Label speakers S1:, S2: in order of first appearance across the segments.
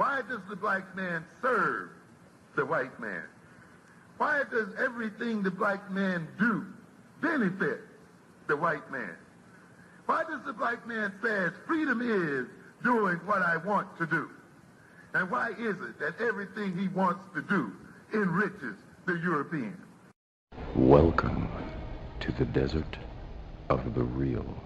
S1: Why does the black man serve the white man? Why does everything the black man do benefit the white man? Why does the black man say freedom is doing what I want to do? And why is it that everything he wants to do enriches the European?
S2: Welcome to the desert of the real.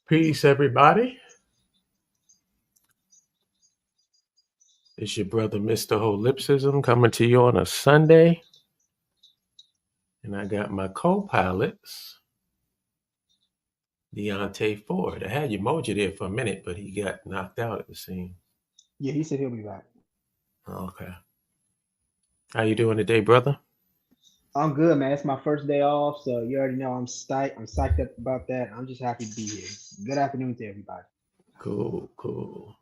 S3: Peace, everybody. It's your brother, Mr. Holipsism, coming to you on a Sunday. And I got my co-pilots, Deontay Ford. I had Emoji there for a minute, but he got knocked out at the scene.
S4: Yeah, he said he'll be back.
S3: Okay. How you doing today, brother?
S4: I'm good, man. It's my first day off, so you already know I'm psyched up about that. I'm just happy to be here. Good afternoon to everybody.
S3: Cool.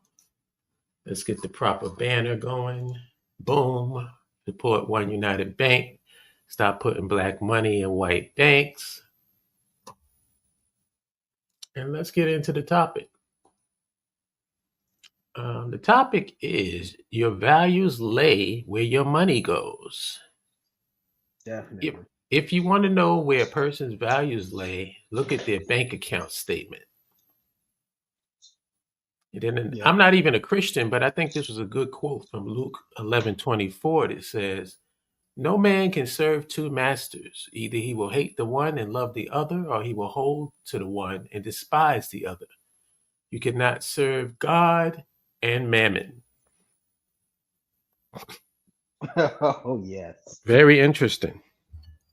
S3: Let's get the proper banner going. Boom. Support One United Bank. Stop putting black money in white banks. And let's get into the topic. The topic is your values lay where your money goes.
S4: Definitely.
S3: If you want to know where a person's values lay, look at their bank account statement. I'm not even a Christian, but I think this was a good quote from Luke 11:24 that says, "No man can serve two masters. Either he will hate the one and love the other, or he will hold to the one and despise the other. You cannot serve God and mammon."
S4: Oh, yes.
S3: Very interesting.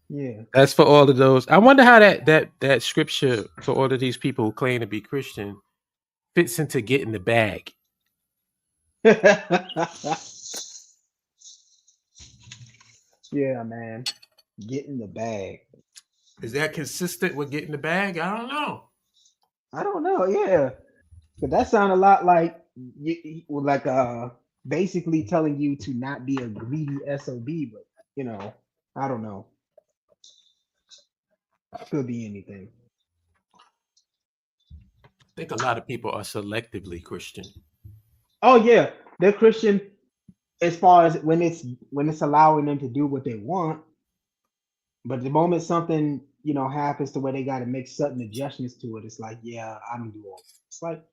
S4: Yeah.
S3: That's for all of those. I wonder how that scripture for all of these people who claim to be Christian fits into getting the bag.
S4: Yeah, man. Getting the bag.
S3: Is that consistent with getting the bag? I don't know.
S4: Yeah. But that sounds a lot like basically telling you to not be a greedy SOB, but I don't know. Could be anything.
S3: I think a lot of people are selectively Christian.
S4: Oh yeah, they're Christian as far as when it's allowing them to do what they want, but the moment something happens to where they got to make certain adjustments to it, it's like, yeah, I don't do all. It's like,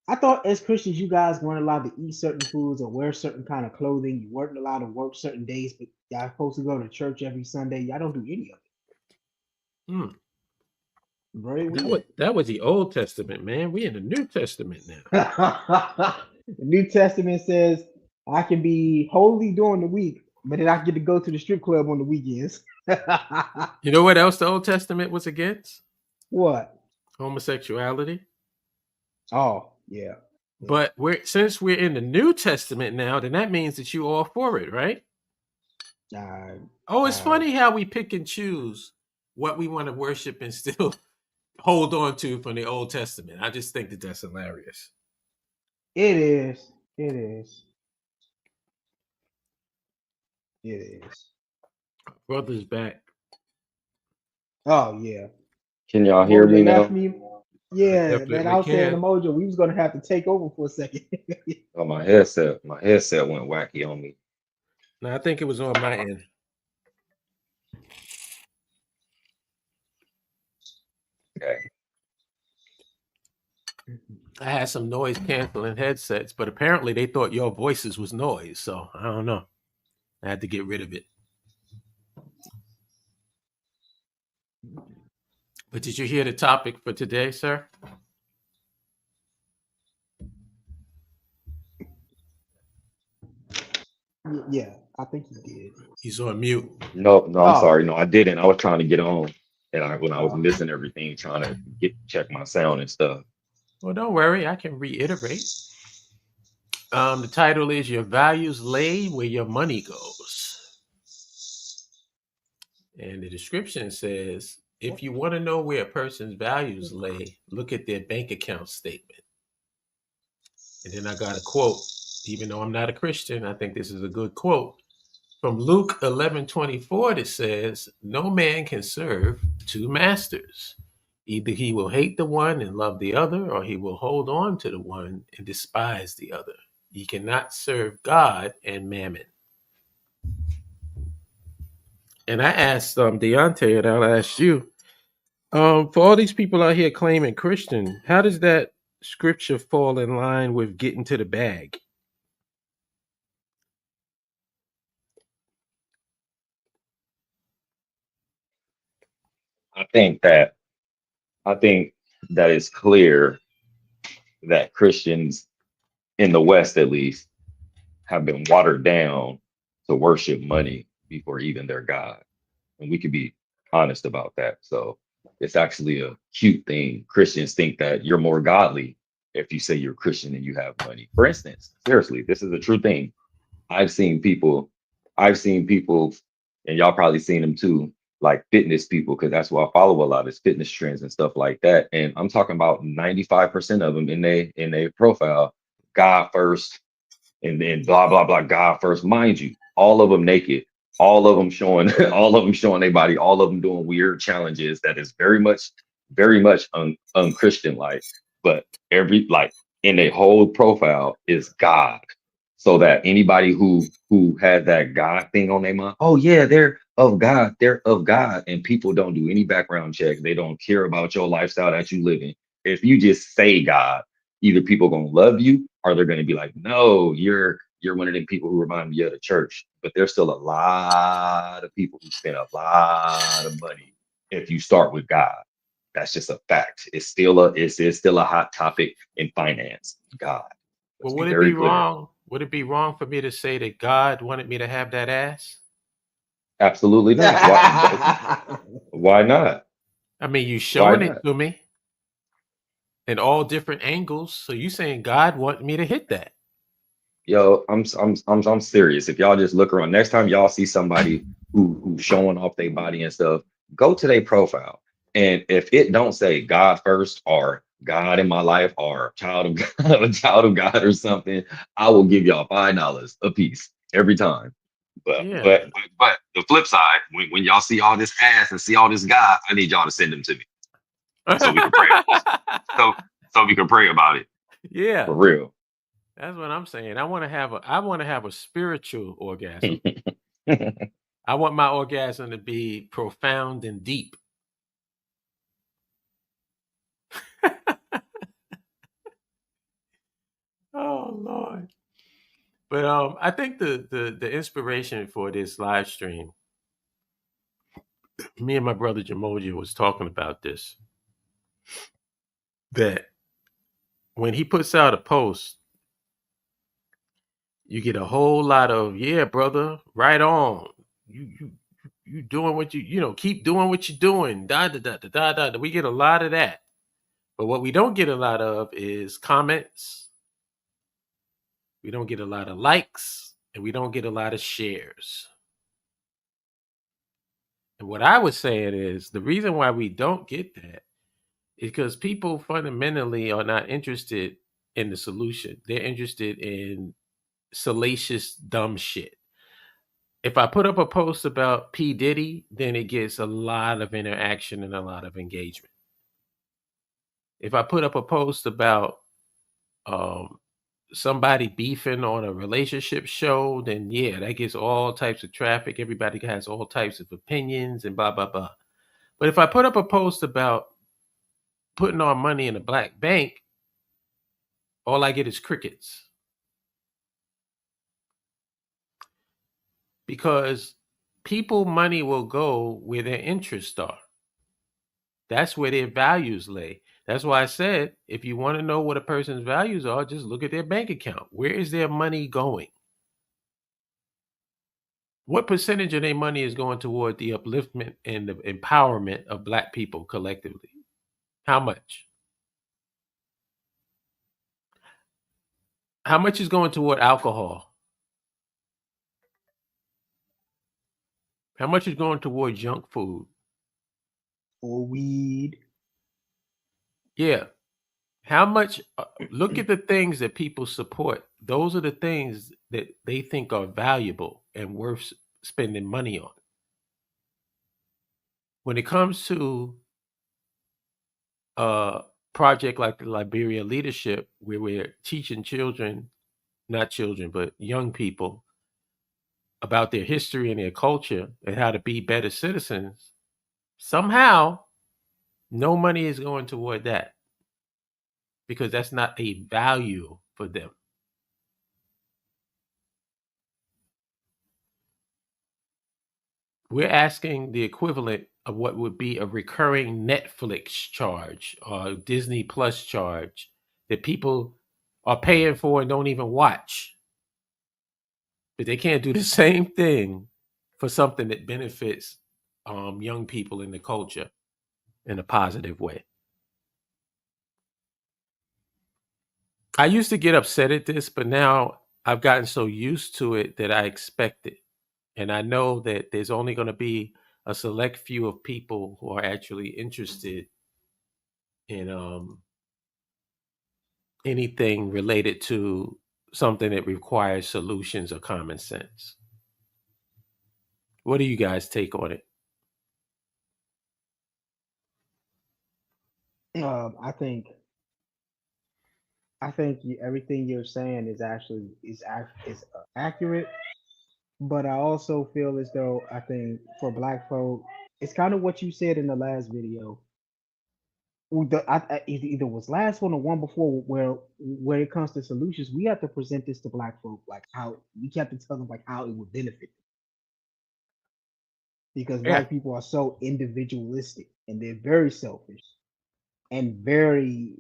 S4: I thought as Christians you guys weren't allowed to eat certain foods or wear certain kind of clothing. You weren't allowed to work certain days, but y'all supposed to go to church every Sunday. Y'all don't do any of it. Very weird.
S3: That was the Old Testament, man. We in the New Testament now.
S4: The New Testament says I can be holy during the week, but then I get to go to the strip club on the weekends.
S3: You know what else the Old Testament was against?
S4: What?
S3: Homosexuality.
S4: Oh, yeah.
S3: But since we're in the New Testament now, then that means that you all for it, right? It's funny how we pick and choose what we want to worship and still hold on to from the Old Testament. I just think that that's hilarious.
S4: It is.
S3: Brother's back.
S4: Oh yeah.
S5: Can y'all hear me now?
S4: Yeah, man. I was saying to Mojo, we was gonna have to take over for a second.
S5: Oh, my headset went wacky on me.
S3: No, I think it was on my end.
S5: Okay.
S3: I had some noise canceling headsets, but apparently they thought your voices was noise, so I don't know. I had to get rid of it. But did you hear the topic for today, sir?
S4: Yeah, I think he did.
S3: He's on mute.
S5: No, I'm sorry. No, I didn't. I was trying to get on, and when I was missing everything, trying to check my sound and stuff.
S3: Well, don't worry. I can reiterate. The title is "Your Values Lay Where Your Money Goes," and the description says, "If you want to know where a person's values lay, look at their bank account statement." And then I got a quote. Even though I'm not a Christian, I think this is a good quote. From Luke 11:24, it says, "No man can serve two masters. Either he will hate the one and love the other, or he will hold on to the one and despise the other. Ye cannot serve God and mammon." And I asked Deontay, and I'll ask you, for all these people out here claiming Christian, how does that scripture fall in line with getting to the bag?
S5: I think that I think that it's clear that Christians in the West, at least, have been watered down to worship money before even their God. And we could be honest about that. So it's actually a cute thing. Christians think that you're more godly if you say you're Christian and you have money. For instance, seriously, this is a true thing. I've seen people, I've seen people, and y'all probably seen them too, like fitness people, because that's what I follow a lot is fitness trends and stuff like that. And I'm talking about 95% of them in their profile, God first, and then blah blah blah, God first. Mind you, all of them naked, all of them showing, all of them showing their body, all of them doing weird challenges that is very much unchristian like. But every like in their whole profile is God, so that anybody who has that God thing on their mind, oh yeah, they're of God, and people don't do any background checks. They don't care about your lifestyle that you live in. If you just say God, either people gonna love you or they're gonna be like, no, you're one of them people who remind me of the church. But there's still a lot of people who spend a lot of money if you start with God. That's just a fact. It's still a hot topic in finance. God.
S3: Well,
S5: Let's be very clear.
S3: would it be wrong for me to say that God wanted me to have that ass?
S5: Absolutely not. Why not?
S3: I mean, you
S5: Why
S3: showing it
S5: not?
S3: to me in all different angles. So you saying God want me to hit that?
S5: Yo, I'm serious. If y'all just look around, next time y'all see somebody who's showing off their body and stuff, go to their profile. And if it don't say God first or God in my life or child of God, a child of God or something, I will give y'all $5 a piece every time. But
S3: Yeah.
S5: but but the flip side, when y'all see all this ass and see all this God, I need y'all to send them to me so we can pray. So so we can pray about it
S3: Yeah,
S5: for real.
S3: that's what I'm saying. I want to have a spiritual orgasm. I want my orgasm to be profound and deep. Oh Lord. But I think the inspiration for this live stream, me and my brother Jamoja was talking about this, that when he puts out a post, you get a whole lot of, yeah, brother, right on. You doing what keep doing what you're doing. Da da da da da da. We get a lot of that. But what we don't get a lot of is comments. We don't get a lot of likes, and we don't get a lot of shares. And what I was saying is the reason why we don't get that is because people fundamentally are not interested in the solution. They're interested in salacious, dumb shit. If I put up a post about P. Diddy, then it gets a lot of interaction and a lot of engagement. If I put up a post about um, somebody beefing on a relationship show, then yeah, that gets all types of traffic. Everybody has all types of opinions and blah, blah, blah. But if I put up a post about putting our money in a black bank, all I get is crickets. Because people money will go where their interests are. That's where their values lay. That's why I said if you want to know what a person's values are, just look at their bank account. Where is their money going? What percentage of their money is going toward the upliftment and the empowerment of black people collectively? How much? How much is going toward alcohol? How much is going toward junk food?
S4: Or weed.
S3: Yeah. How much? Look at the things that people support. Those are the things that they think are valuable and worth spending money on. When it comes to a project like the Liberia Leadership, where we're teaching children, not children, but young people, about their history and their culture and how to be better citizens, somehow no money is going toward that because that's not a value for them. We're asking the equivalent of what would be a recurring Netflix charge or Disney Plus charge that people are paying for and don't even watch. But they can't do the same thing for something that benefits young people in the culture in a positive way. I used to get upset at this, but now I've gotten so used to it that I expect it. And I know that there's only going to be a select few of people who are actually interested in anything related to something that requires solutions or common sense. What do you guys take on it?
S4: I think everything you're saying is actually is accurate, but I also feel as though I think for Black folk, it's kind of what you said in the last video. It either was last one or one before, where it comes to solutions, we have to present this to Black folk like how we have to tell them like how it would benefit them. Because
S3: Yeah.
S4: Black people are so individualistic and they're very selfish and very,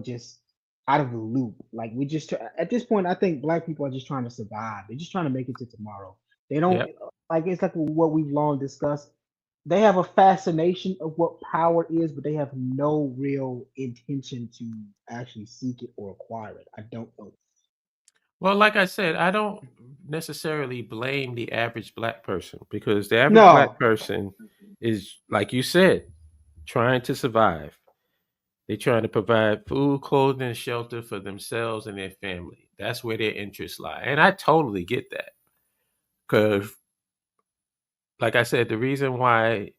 S4: just out of the loop. Like we just at this point, I think Black people are just trying to survive. They're just trying to make it to tomorrow. They don't
S3: Yep.
S4: like it's like what we've long discussed. They have a fascination of what power is, but they have no real intention to actually seek it or acquire it. I don't know.
S3: Well, like I said, I don't necessarily blame the average Black person because the average Black
S4: No.
S3: person is, like you said, trying to survive. They're trying to provide food, clothing, and shelter for themselves and their family. That's where their interests lie. And I totally get that. Because, like I said, the reason why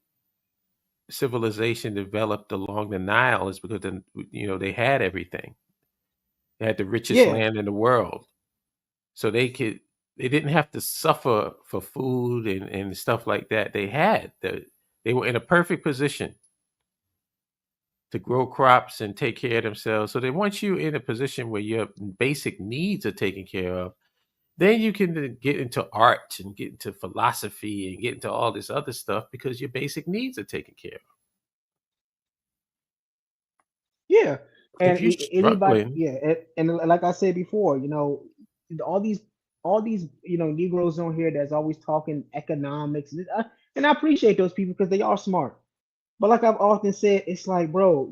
S3: civilization developed along the Nile is because they had everything. They had the richest
S4: Yeah.
S3: land in the world. So they didn't have to suffer for food and stuff like that. They were in a perfect position to grow crops and take care of themselves. So then once you're in a position where your basic needs are taken care of, then you can get into art and get into philosophy and get into all this other stuff because your basic needs are taken care of.
S4: Yeah. And
S3: If you're
S4: anybody,
S3: struggling,
S4: yeah, and like I said before, all these Negroes on here that's always talking economics, and I appreciate those people because they are smart. But like I've often said, it's like, bro,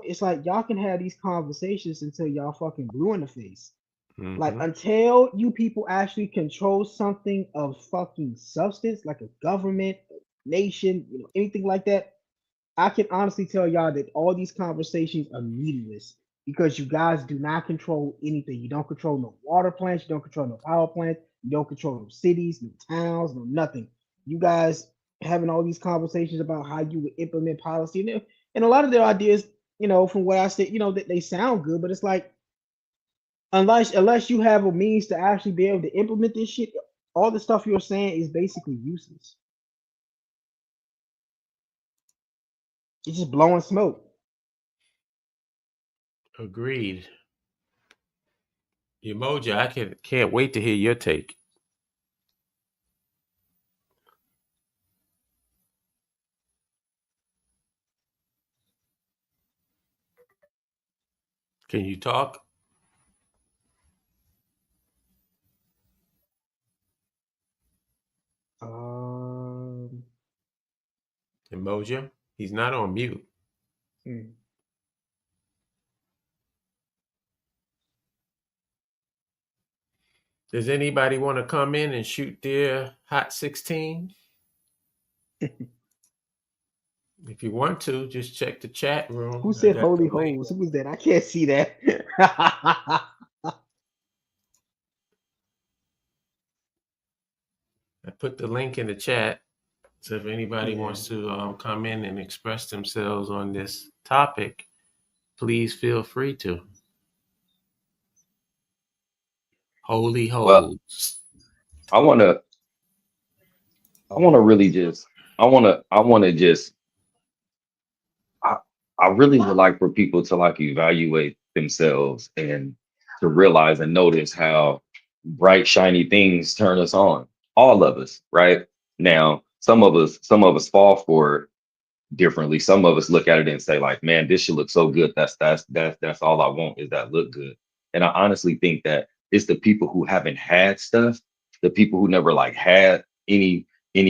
S4: it's like y'all can have these conversations until y'all fucking blue in the face. Like
S3: mhm.
S4: until you people actually control something of fucking substance, like a government, nation, anything like that, I can honestly tell y'all that all these conversations are meaningless because you guys do not control anything. You don't control no water plants, you don't control no power plants, you don't control no cities, no towns, no nothing. You guys having all these conversations about how you would implement policy, and a lot of their ideas, from what I said, that they sound good, but it's like unless you have a means to actually be able to implement this shit, all the stuff you're saying is basically useless. It's just blowing smoke.
S3: Agreed. Emoji, I can't wait to hear your take. Can you talk?
S4: Um,
S3: Emoji? He's not on mute.
S4: hmm.
S3: Does anybody want to come in and shoot their hot 16? If you want to, just check the chat
S4: Who
S3: room. I
S4: said
S3: got the
S4: holy
S3: link.
S4: holes? Who was that? I can't see that.
S3: put the link in the chat. So if anybody wants to come in and express themselves on this topic, please feel free to. Holy
S5: Well,
S3: holds.
S5: I wanna really just I wanna just I, I really would like for people to like evaluate themselves and to realize and notice how bright, shiny things turn us on. All of us, right? Now, some of us fall for it differently. Some of us look at it and say, like, man, this should look so good. That's all I want is that look good. And I honestly think that it's the people who haven't had stuff, the people who never like had any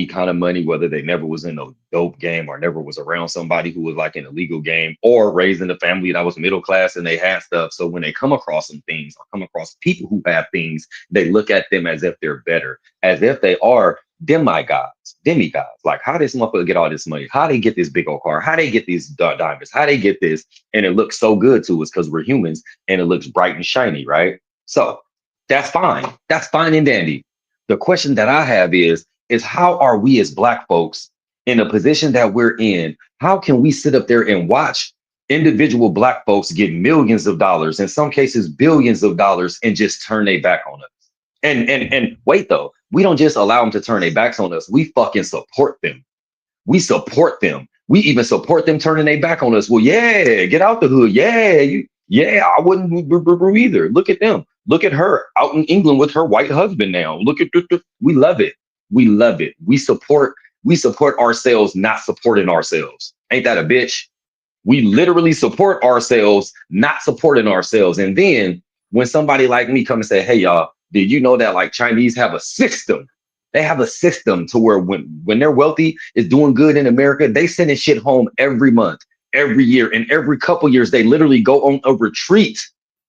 S5: kind of money, whether they never was in a dope game or never was around somebody who was like in a legal game or raised in a family that was middle class and they had stuff. So when they come across some things or come across people who have things, they look at them as if they're better, as if they are demigods. Like, how this motherfucker get all this money? How they get this big old car? How they get these diamonds? How they get this? And it looks so good to us because we're humans and it looks bright and shiny, right? So that's fine. That's fine and dandy. The question that I have is how are we as Black folks in a position that we're in? How can we sit up there and watch individual Black folks get millions of dollars, in some cases billions of dollars, and just turn their back on us? And wait, though, we don't just allow them to turn their backs on us. We fucking support them. We support them. We even support them turning their back on us. Well, yeah, get out the hood. Yeah, I wouldn't either. Look at them. Look at her out in England with her white husband now. Look at we love it. We love it. We support ourselves, not supporting ourselves. Ain't that a bitch? We literally support ourselves, not supporting ourselves. And then when somebody like me come and say, hey, y'all, did you know that like Chinese have a system? They have a system to where when they're wealthy, is doing good in America, they sending shit home every month, every year, and every couple years, they literally go on a retreat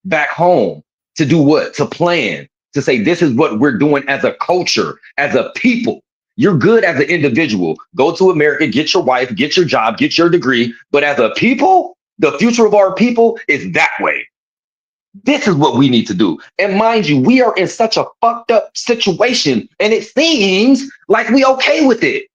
S5: back home to do what? To plan, to say, this is what we're doing as a culture, as a people. You're good as an individual. Go to America, get your wife, get your job, get your degree. But as a people, the future of our people is that way. This is what we need to do. And mind you, we are in such a fucked up situation, and it seems like we okay with it.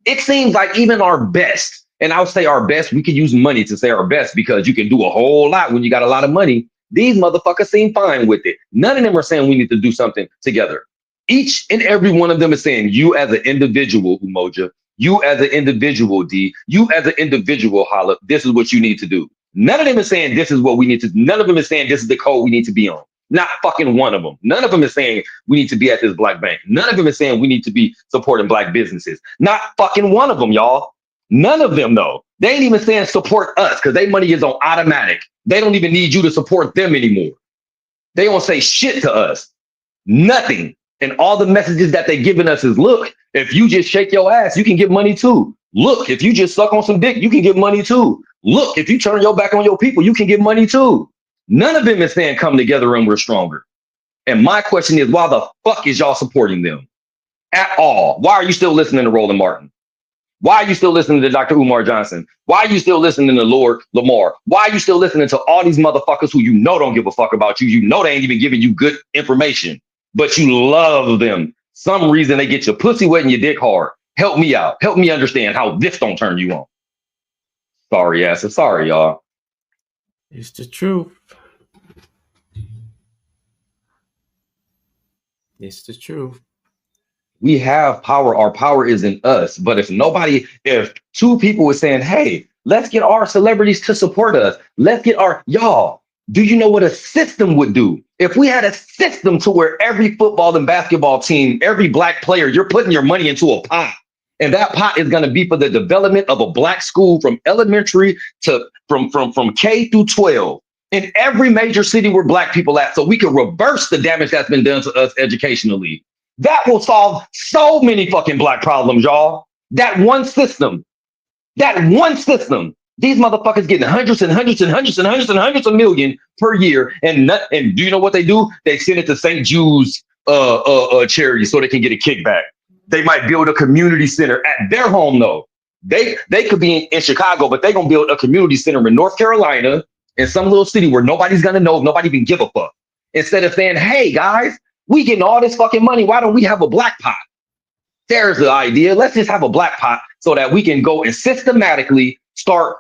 S5: It seems like even our best, and I'll say our best, we can use money to say our best because you can do a whole lot when you got a lot of money. These motherfuckers seem fine with it. None of them are saying we need to do something together. Each and every one of them is saying, you as an individual, Umoja, you as an individual, D, you as an individual, Holla, this is what you need to do. None of them is saying this is what we need to do. None of them is saying this is the code we need to be on. Not fucking one of them. None of them is saying we need to be at this Black bank. None of them is saying we need to be supporting Black businesses. Not fucking one of them, y'all. None of them, though. They ain't even saying support us because their money is on automatic. They don't even need you to support them anymore. They don't say shit to us. Nothing. And all the messages that they giving us is, look, if you just shake your ass, you can get money too. Look, if you just suck on some dick, you can get money too. Look, if you turn your back on your people, you can get money too. None of them is saying come together and we're stronger. And my question is, why the fuck is y'all supporting them at all? Why are you still listening to Roland Martin? Why are you still listening to Dr. Umar Johnson? Why are you still listening to Lord Lamar? Why are you still listening to all these motherfuckers who you know don't give a fuck about you? You know they ain't even giving you good information, but you love them. Some reason they get your pussy wet and your dick hard. Help me out. Help me understand how this don't turn you on. Sorry, ass. Sorry, y'all.
S3: It's the truth. It's the truth.
S5: We have power. Our power is in us. But if two people were saying, hey, let's get our celebrities to support us. Let's get y'all, do you know what a system would do? If we had a system to where every football and basketball team, every Black player, you're putting your money into a pot. And that pot is going to be for the development of a Black school from elementary to from K through 12 in every major city where Black people at, so we can reverse the damage that's been done to us educationally. That will solve so many fucking Black problems, y'all. That one system. These motherfuckers getting hundreds and hundreds and hundreds and hundreds and hundreds of million per year. And do you know what they do? They send it to St. Jude's charity so they can get a kickback. They might build a community center at their home, though. They could be in Chicago, but they're going to build a community center in North Carolina in some little city where nobody's going to know, nobody even give a fuck. Instead of saying, hey, guys, we getting all this fucking money. Why don't we have a Black pot? There's the idea. Let's just have a black pot so that we can go and systematically start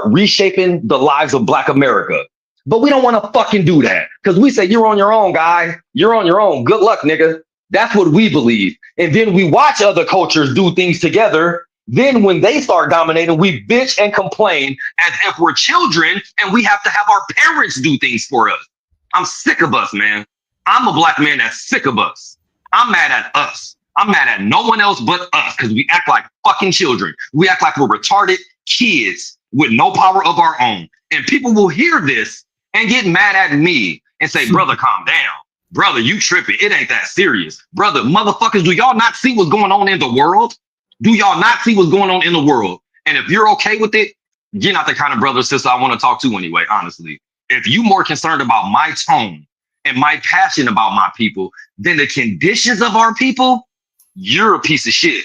S5: reshaping the lives of Black America. But we don't want to fucking do that because we say you're on your own, guy. You're on your own. Good luck, nigga. That's what we believe. And then we watch other cultures do things together. Then when they start dominating, we bitch and complain as if we're children and we have to have our parents do things for us. I'm sick of us, man. I'm a Black man that's sick of us. I'm mad at us. I'm mad at no one else but us because we act like fucking children. We act like we're retarded kids with no power of our own. And people will hear this and get mad at me and say, brother, calm down. Brother, you tripping. It ain't that serious. Brother, motherfuckers, do y'all not see what's going on in the world? Do y'all not see what's going on in the world? And if you're okay with it, you're not the kind of brother or sister I want to talk to anyway, honestly. If you're more concerned about my tone and my passion about my people than the conditions of our people, you're a piece of shit.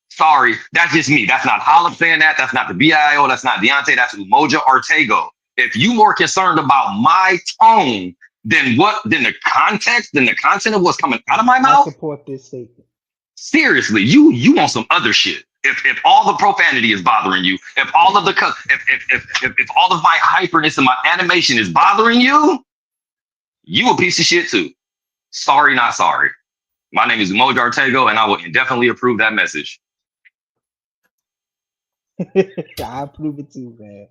S5: Sorry, that's just me. That's not Hollip saying that. That's not the BIO. That's not Deontay. That's Umoja Ortego. If you more concerned about my tone than the context, than the content of what's coming out of my
S4: I
S5: mouth,
S4: support this statement.
S5: seriously, you want some other shit. If all the profanity is bothering you, if all of the if all of my hyperness and my animation is bothering you, you a piece of shit too. Sorry, not sorry. My name is Umoja Ortego, and I will indefinitely approve that message.
S4: I approve it too, man.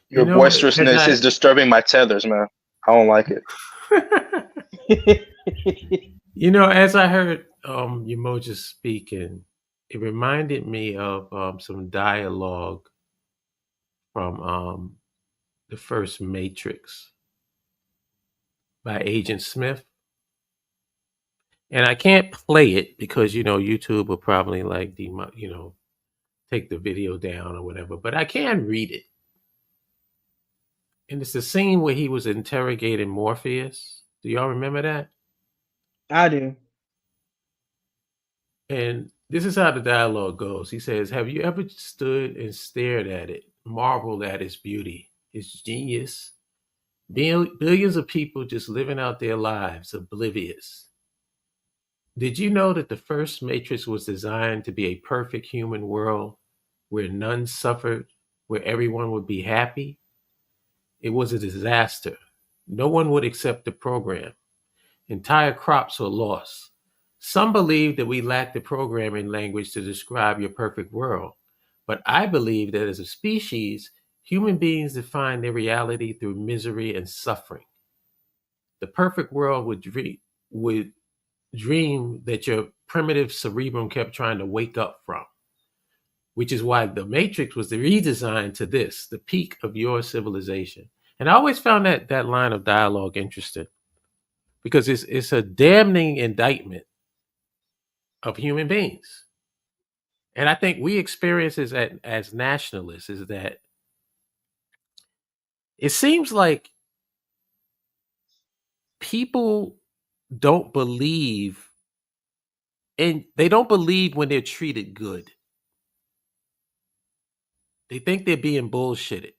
S6: Your boisterousness is disturbing my tethers, man. I don't like
S3: it. As I heard Umoja speaking, it reminded me of some dialogue from the first Matrix by Agent Smith. And I can't play it because, YouTube will probably take the video down or whatever, but I can read it. And it's the scene where he was interrogating Morpheus. Do y'all remember that?
S4: I do.
S3: And this is how the dialogue goes. He says, have you ever stood and stared at it, marveled at its beauty, its genius? Billions of people just living out their lives, oblivious. Did you know that the first Matrix was designed to be a perfect human world where none suffered, where everyone would be happy? It was a disaster. No one would accept the program. Entire crops were lost. Some believe that we lack the programming language to describe your perfect world. But I believe that as a species, human beings define their reality through misery and suffering. The perfect world would dream that your primitive cerebrum kept trying to wake up from, which is why the Matrix was redesigned to this, the peak of your civilization. And I always found that line of dialogue interesting because it's a damning indictment of human beings. And I think we experience this as nationalists is that it seems like people don't believe, and they don't believe when they're treated good. They think they're being bullshitted.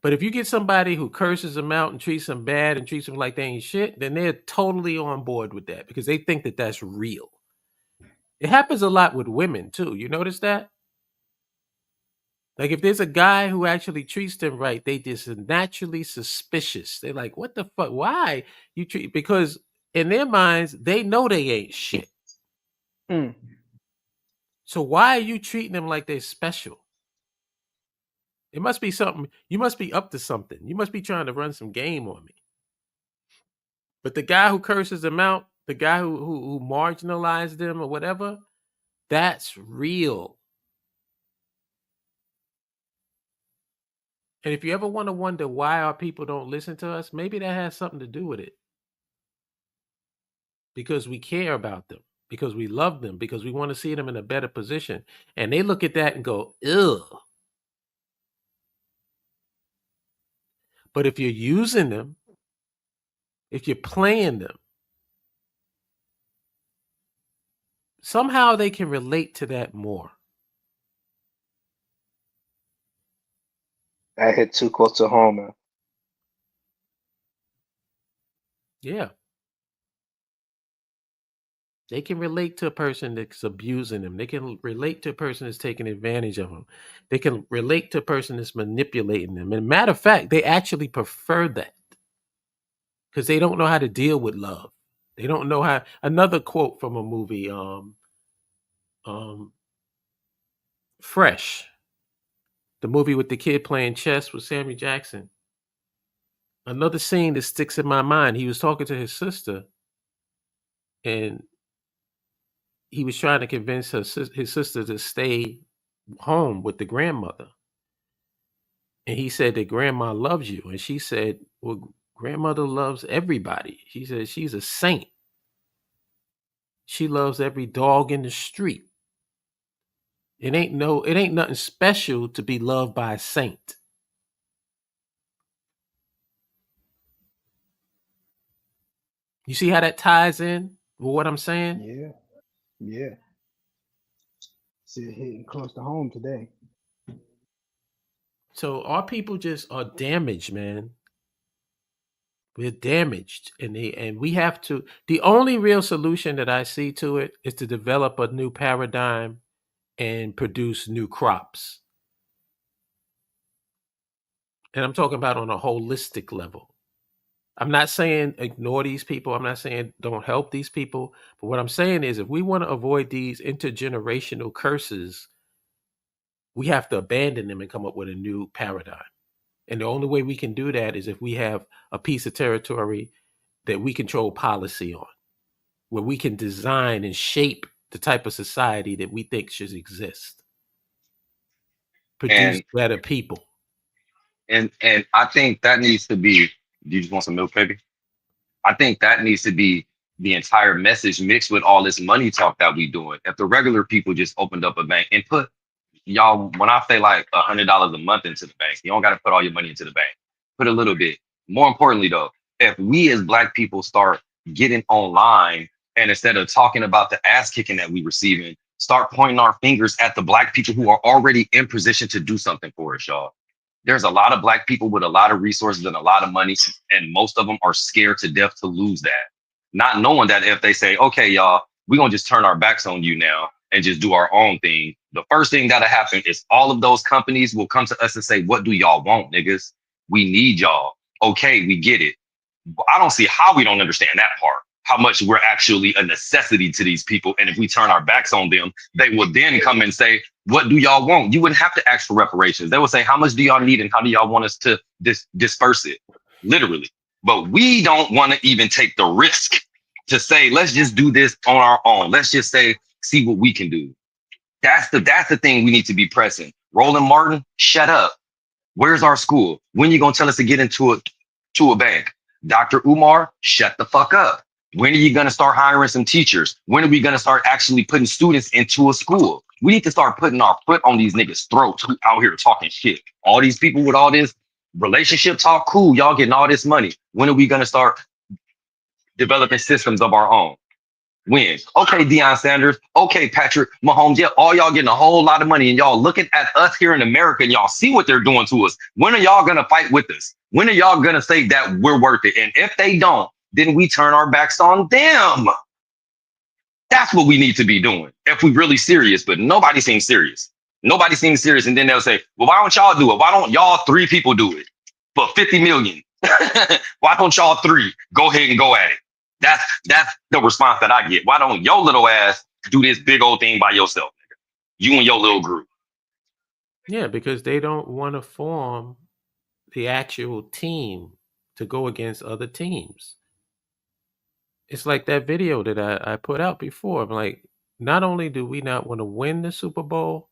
S3: But if you get somebody who curses them out and treats them bad and treats them like they ain't shit, then they're totally on board with that because they think that that's real. It happens a lot with women too. You notice that? Like if there's a guy who actually treats them right, they just are naturally suspicious. They're like, what the fuck? Why you treat? Because in their minds, they know they ain't shit. So why are you treating them like they're special? It must be something. You must be up to something. You must be trying to run some game on me. But the guy who curses them out, the guy who marginalized them or whatever, that's real. And if you ever want to wonder why our people don't listen to us, maybe that has something to do with it. Because we care about them, because we love them, because we want to see them in a better position. And they look at that and go, ugh. But if you're using them, if you're playing them, somehow they can relate to that more.
S6: That hit too close to home, man.
S3: Yeah. They can relate to a person that's abusing them. They can relate to a person that's taking advantage of them. They can relate to a person that's manipulating them. And matter of fact, they actually prefer that because they don't know how to deal with love. They don't know how. Another quote from a movie, Fresh, the movie with the kid playing chess with Samuel Jackson. Another scene that sticks in my mind. He was talking to his sister, and he was trying to convince his sister to stay home with the grandmother. And he said that grandma loves you. And she said, well, grandmother loves everybody. She said she's a saint. She loves every dog in the street. It ain't nothing special to be loved by a saint. You see how that ties in with what I'm saying?
S4: Yeah. Yeah. See it hitting close to home today.
S3: So our people just are damaged, man. We're damaged, and we have to. The only real solution that I see to it is to develop a new paradigm and produce new crops. And I'm talking about on a holistic level. I'm not saying ignore these people. I'm not saying don't help these people. But what I'm saying is if we want to avoid these intergenerational curses, we have to abandon them and come up with a new paradigm. And the only way we can do that is if we have a piece of territory that we control policy on, where we can design and shape the type of society that we think should exist. Produce
S5: And
S3: better people.
S5: and I think that needs to be. Do you just want some milk, baby? I think that needs to be the entire message mixed with all this money talk that we doing. If the regular people just opened up a bank and put y'all, when I say like $100 a month into the bank, you don't got to put all your money into the bank. Put a little bit. More importantly, though, if we as Black people start getting online and instead of talking about the ass kicking that we receiving, start pointing our fingers at the Black people who are already in position to do something for us, y'all. There's a lot of Black people with a lot of resources and a lot of money, and most of them are scared to death to lose that. Not knowing that if they say, okay, y'all, we're going to just turn our backs on you now and just do our own thing, the first thing that'll happen is all of those companies will come to us and say, what do y'all want, niggas? We need y'all. Okay, we get it. But I don't see how we don't understand that part, how much we're actually a necessity to these people. And if we turn our backs on them, they will then come and say, what do y'all want? You wouldn't have to ask for reparations. They would say, how much do y'all need and how do y'all want us to disperse it? Literally. But we don't want to even take the risk to say, let's just do this on our own. Let's just say, see what we can do. That's the thing we need to be pressing. Roland Martin, shut up. Where's our school? When you gonna tell us to get into a bank? Dr. Umar, shut the fuck up. When are you gonna start hiring some teachers? When are we gonna start actually putting students into a school? We need to start putting our foot on these niggas' throats who out here talking shit. All these people with all this relationship talk, cool, y'all getting all this money. When are we gonna start developing systems of our own? When? Okay, Deion Sanders. Okay, Patrick Mahomes. Yeah, all y'all getting a whole lot of money and y'all looking at us here in America and y'all see what they're doing to us. When are y'all going to fight with us? When are y'all going to say that we're worth it? And if they don't, then we turn our backs on them. That's what we need to be doing if we really serious, but nobody seems serious. Nobody seems serious. And then they'll say, well, why don't y'all do it? Why don't y'all 3 people do it for 50 million? Why don't y'all 3 go ahead and go at it? That's the response that I get. Why don't your little ass do this big old thing by yourself, nigga? You and your little group.
S3: Yeah, because they don't want to form the actual team to go against other teams. It's like that video that I put out before. I'm like, not only do we not want to win the Super Bowl,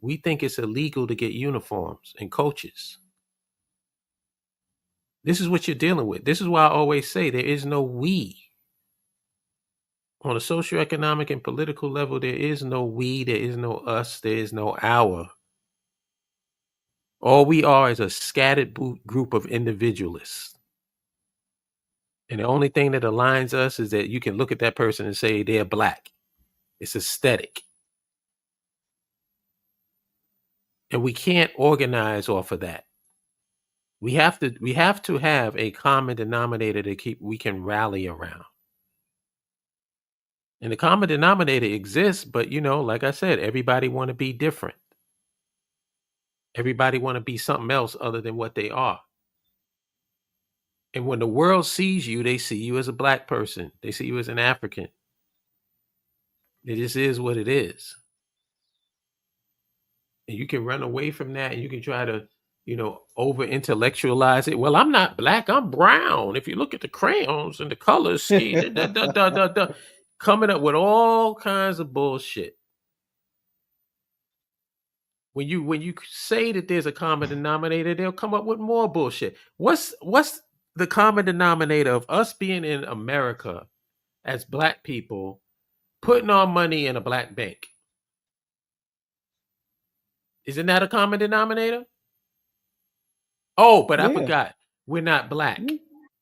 S3: we think it's illegal to get uniforms and coaches. This is what you're dealing with. This is why I always say there is no we. On a socioeconomic and political level, there is no we, there is no us, there is no our. All we are is a scattered group of individualists. And the only thing that aligns us is that you can look at that person and say they're Black. It's aesthetic. And we can't organize off of that. We have to have a common denominator we can rally around. And the common denominator exists, but like I said, everybody want to be different. Everybody want to be something else other than what they are. And when the world sees you, they see you as a black person. They see you as an African. It just is what it is. And you can run away from that and you can try to, over intellectualize it. Well, I'm not black, I'm brown. If you look at the crayons and the colors, see, coming up with all kinds of bullshit. When you say that there's a common denominator, they'll come up with more bullshit. What's the common denominator of us being in America as black people putting our money in a black bank? Isn't that a common denominator? Oh, but I
S4: Yeah.
S3: forgot. We're not black.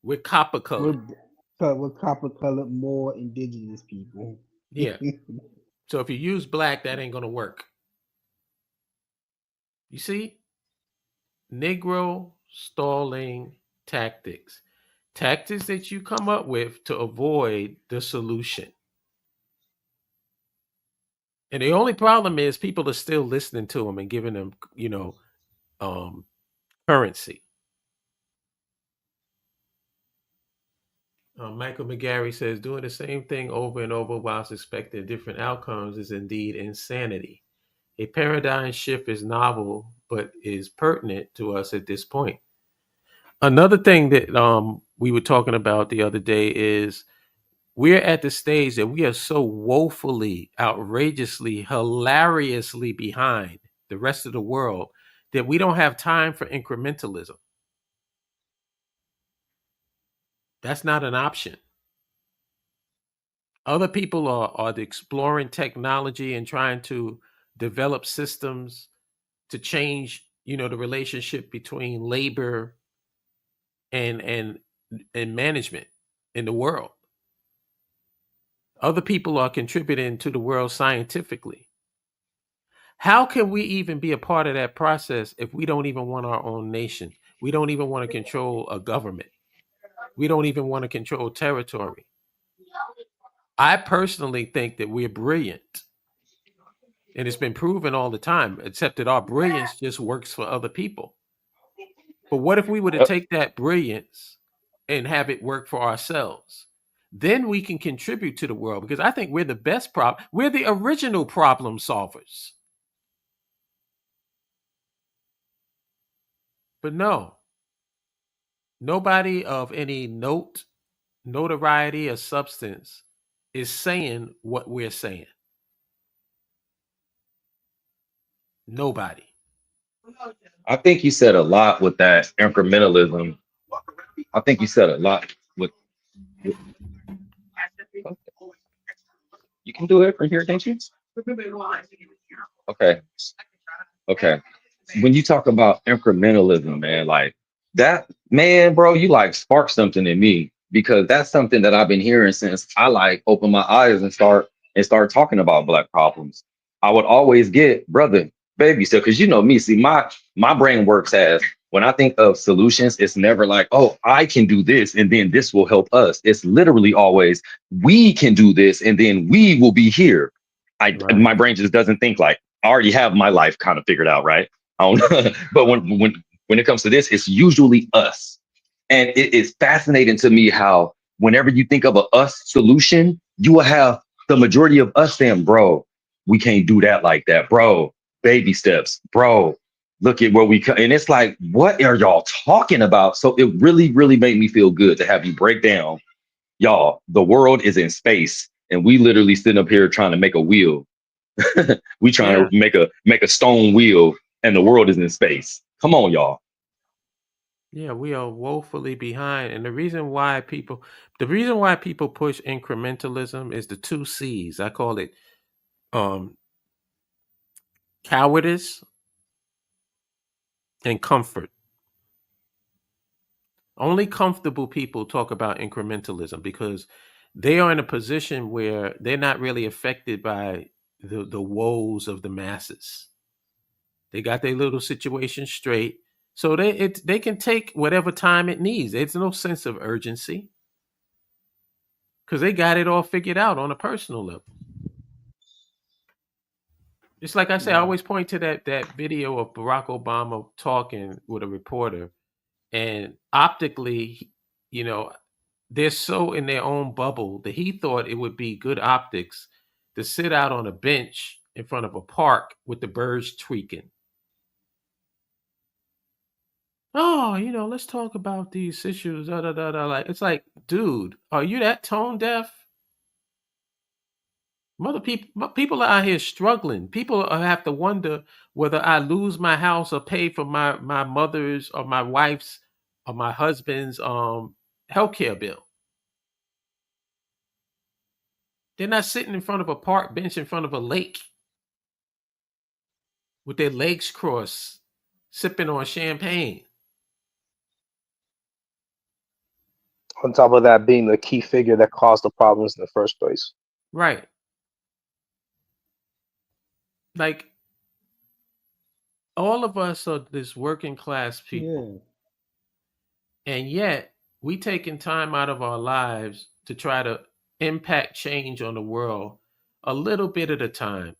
S3: We're copper colored.
S4: We're copper colored, more indigenous people.
S3: Yeah. So if you use black, that ain't going to work. You see? Negro stalling tactics. Tactics that you come up with to avoid the solution. And the only problem is people are still listening to them and giving them, currency. Michael McGarry says doing the same thing over and over whilst expecting different outcomes is indeed insanity. A paradigm shift is novel, but is pertinent to us at this point. Another thing that we were talking about the other day is we're at the stage that we are so woefully, outrageously, hilariously behind the rest of the world that we don't have time for incrementalism. That's not an option. Other people are exploring technology and trying to develop systems to change, the relationship between labor and management in the world. Other people are contributing to the world scientifically. How can we even be a part of that process if we don't even want our own nation? We don't even want to control a government. We don't even want to control territory. I personally think that we're brilliant. And it's been proven all the time, except that our brilliance just works for other people. But what if we were to take that brilliance and have it work for ourselves? Then we can contribute to the world, because I think we're the best we're the original problem solvers. But no, nobody of any notoriety, or substance is saying what we're saying. Nobody.
S5: I think you said a lot with that incrementalism. I think you said a lot with you can do it from here, can't you? Okay. Okay. When you talk about incrementalism, man, like that, man, bro, you like spark something in me, because that's something that I've been hearing since I like open my eyes and start talking about black problems. I would always get, brother, baby step, because you know me, see, my brain works as when I think of solutions, it's never like, oh, I can do this and then this will help us. It's literally always we can do this and then we will be here.
S3: Right.
S5: My brain just doesn't think like I already have my life kind of figured out, right? I don't know. But when it comes to this, it's usually us. And it is fascinating to me how whenever you think of a us solution, you will have the majority of us saying, bro, we can't do that like that, bro. Baby steps, bro. Look at where we come. And it's like, what are y'all talking about? So it really, really made me feel good to have you break down, y'all, the world is in space and we literally sitting up here trying to make a wheel. We trying to make a stone wheel and the world is in space. Come on, y'all.
S3: Yeah, we are woefully behind. And the reason why people push incrementalism is the 2 C's. I call it cowardice and comfort. Only comfortable people talk about incrementalism because they are in a position where they're not really affected by the woes of the masses. They got their little situation straight. So they can take whatever time it needs. There's no sense of urgency. because they got it all figured out on a personal level. It's like I say, I always point to that video of Barack Obama talking with a reporter, and optically, you know, they're so in their own bubble that he thought it would be good optics to sit out on a bench in front of a park with the birds tweaking. Oh, let's talk about these issues. Da, da, da, da. Like, it's like, dude, are you that tone deaf? People are out here struggling. People have to wonder whether I lose my house or pay for my mother's or my wife's or my husband's healthcare bill. They're not sitting in front of a park bench in front of a lake with their legs crossed, sipping on champagne.
S6: On top of that, being the key figure that caused the problems in the first place.
S3: Right. Like, all of us are this working class people.
S4: Yeah.
S3: And yet, we taking time out of our lives to try to impact change on the world a little bit at a time.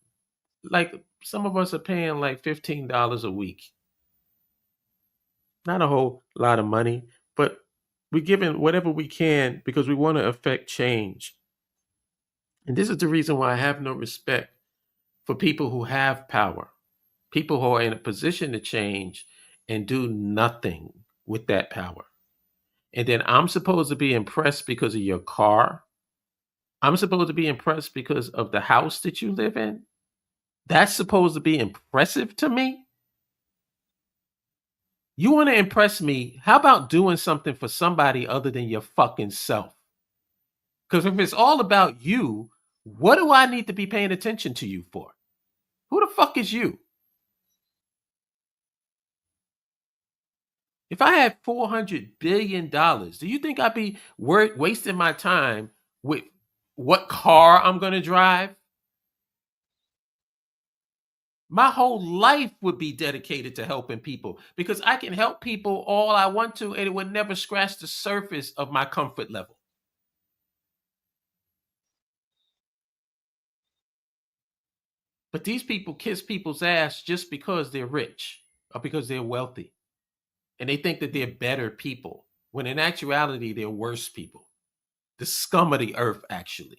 S3: Like, some of us are paying like $15 a week. Not a whole lot of money, but we're giving whatever we can because we want to affect change. And this is the reason why I have no respect for people who have power, people who are in a position to change and do nothing with that power. And then I'm supposed to be impressed because of your car. I'm supposed to be impressed because of the house that you live in. That's supposed to be impressive to me. You want to impress me? How about doing something for somebody other than your fucking self? Because if it's all about you, what do I need to be paying attention to you for? Who the fuck is you? If I had $400 billion, do you think I'd be wasting my time with what car I'm going to drive? My whole life would be dedicated to helping people because I can help people all I want to, and it would never scratch the surface of my comfort level. But these people kiss people's ass just because they're rich or because they're wealthy. And they think that they're better people, when in actuality, they're worse people. The scum of the earth, actually.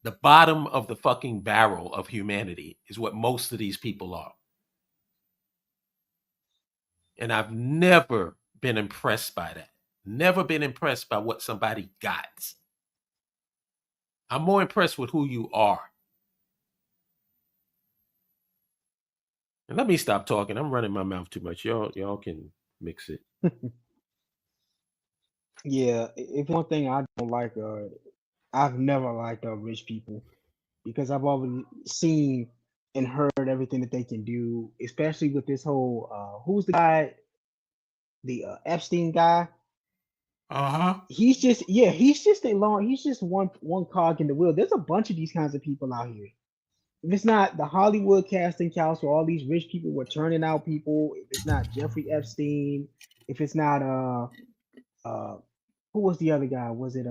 S3: The bottom of the fucking barrel of humanity is what most of these people are. And I've never been impressed by that. Never been impressed by what somebody got. I'm more impressed with who you are. And let me stop talking. I'm running my mouth too much. Y'all can mix it.
S4: Yeah, if one thing I don't like, I've never liked rich people because I've always seen and heard everything that they can do, especially with this whole who's the guy, the Epstein guy.
S3: Uh-huh.
S4: He's just he's just one cog in the wheel. There's a bunch of these kinds of people out here. If it's not the Hollywood casting couch where all these rich people were turning out people, if it's not Jeffrey Epstein, if it's not uh who was the other guy? Was it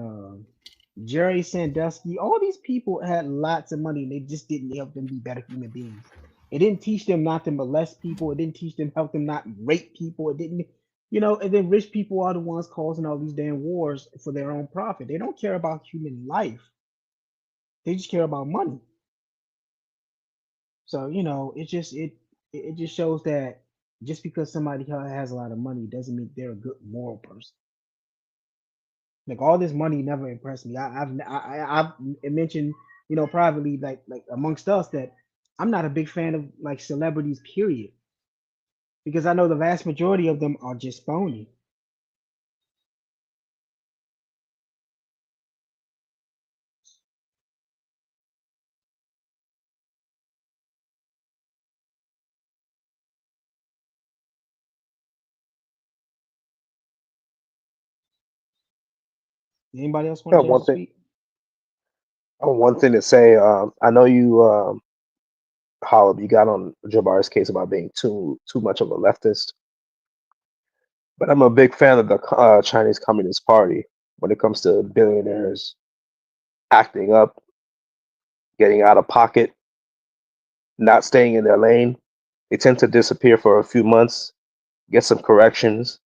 S4: Jerry Sandusky? All these people had lots of money and they just didn't help them be better human beings. It didn't teach them not to molest people. It didn't teach them help them not rape people. It didn't, and then rich people are the ones causing all these damn wars for their own profit. They don't care about human life. They just care about money. So, it just shows that just because somebody has a lot of money doesn't mean they're a good moral person. Like all this money never impressed me. I've mentioned, privately, like amongst us, that I'm not a big fan of like celebrities, period, because I know the vast majority of them are just phony. Anybody else want
S6: Yeah,
S4: a chance
S6: one
S4: to
S6: thing.
S4: speak?
S6: One thing to say. I know you, Hollab, you got on Jabbar's case about being too much of a leftist, but I'm a big fan of the Chinese Communist Party. when it comes to billionaires acting up, getting out of pocket, not staying in their lane. They tend to disappear for a few months, get some corrections,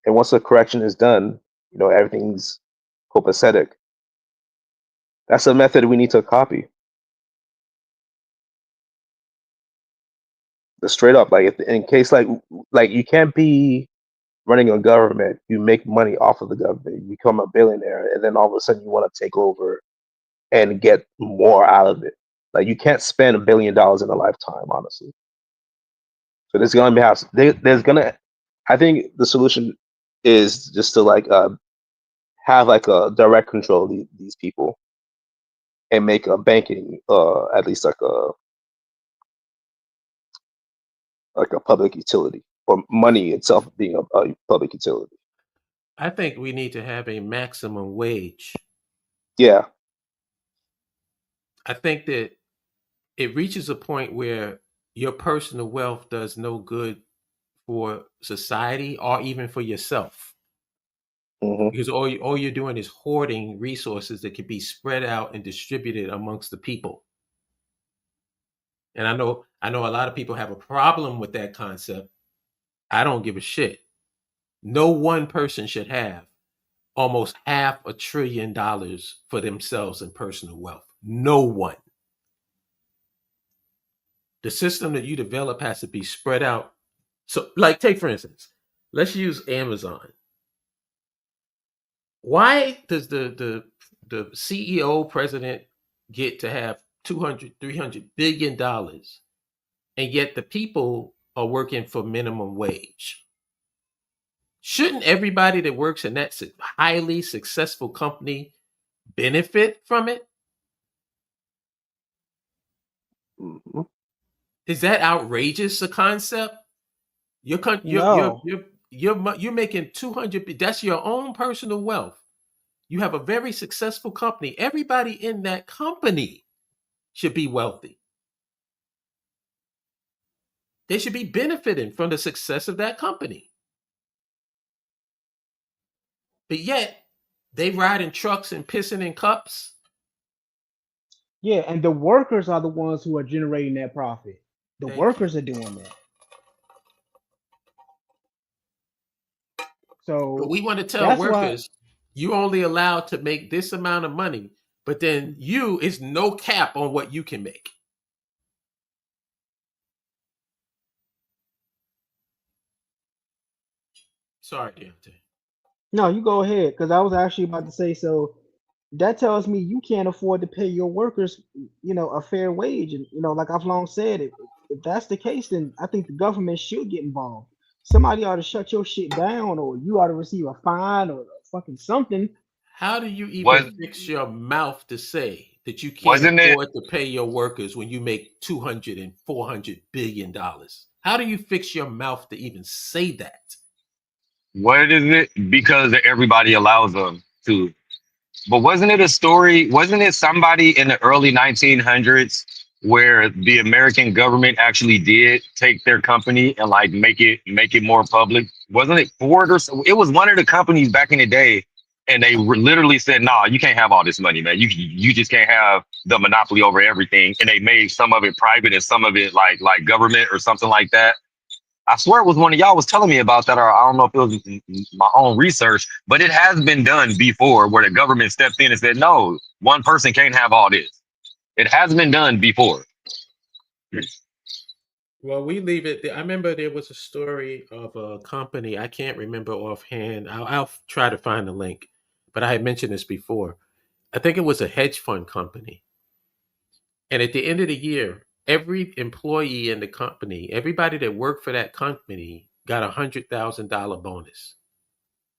S6: and once the correction is done, everything's copacetic. That's a method we need to copy. The straight up, like if in case like you can't be running a government, you make money off of the government, you become a billionaire, and then all of a sudden you want to take over and get more out of it. Like you can't spend $1 billion in a lifetime, honestly. So there's gonna I think the solution is just to have like a direct control of these people and make a banking at least like a public utility, or money itself being a public utility.
S3: I think we need to have a maximum wage.
S6: Yeah.
S3: I think that it reaches a point where your personal wealth does no good for society or even for yourself.
S6: Hmm.
S3: Because all you're doing is hoarding resources that could be spread out and distributed amongst the people. And I know a lot of people have a problem with that concept. I don't give a shit. No one person should have almost $500 billion for themselves in personal wealth. No one. The system that you develop has to be spread out. So, like, take for instance, let's use Amazon. Why does the CEO president get to have 200-300 billion dollars, and yet the people are working for minimum wage? Shouldn't everybody that works in that highly successful company benefit from it?
S6: Hmm.
S3: Is that outrageous a concept?
S4: No.
S3: You're making 200. That's your own personal wealth. You have a very successful company. Everybody in that company should be wealthy. They should be benefiting from the success of that company. But yet, they ride in trucks and pissing in cups.
S4: Yeah, and the workers are the ones who are generating that profit. The
S3: Thank you.
S4: workers are doing that.
S3: But
S4: So
S3: we want to tell
S4: that's why,
S3: workers, you're only allowed to make this amount of money, but then is no cap on what you can make. Sorry, Deontay.
S4: no, you go ahead, because I was actually about to say, so that tells me you can't afford to pay your workers, a fair wage. And, like I've long said, if that's the case, then I think the government should get involved. Somebody ought to shut your shit down, or you ought to receive a fine or fucking something.
S3: How do you even
S5: Was
S3: fix your mouth to say that you can't
S5: wasn't it
S3: afford to pay your workers when you make 200 and 400 billion dollars? How do you fix your mouth to even say that?
S5: what is it? Because everybody allows them to. But wasn't it a story? Wasn't it somebody in the early 1900s where the American government actually did take their company and like make it more public? Wasn't it Ford or so? It was one of the companies back in the day, and they literally said, "Nah, you can't have all this money, man. You just can't have the monopoly over everything." And they made some of it private and some of it like government or something like that. I swear it was one of y'all was telling me about that, or I don't know if it was my own research, but it has been done before where the government stepped in and said, no, one person can't have all this. It has been done before.
S3: Well, we leave it. I remember there was a story of a company. I can't remember offhand. I'll try to find the link, but I had mentioned this before. I think it was a hedge fund company. And at the end of the year, every employee in the company, everybody that worked for that company got $100,000 bonus.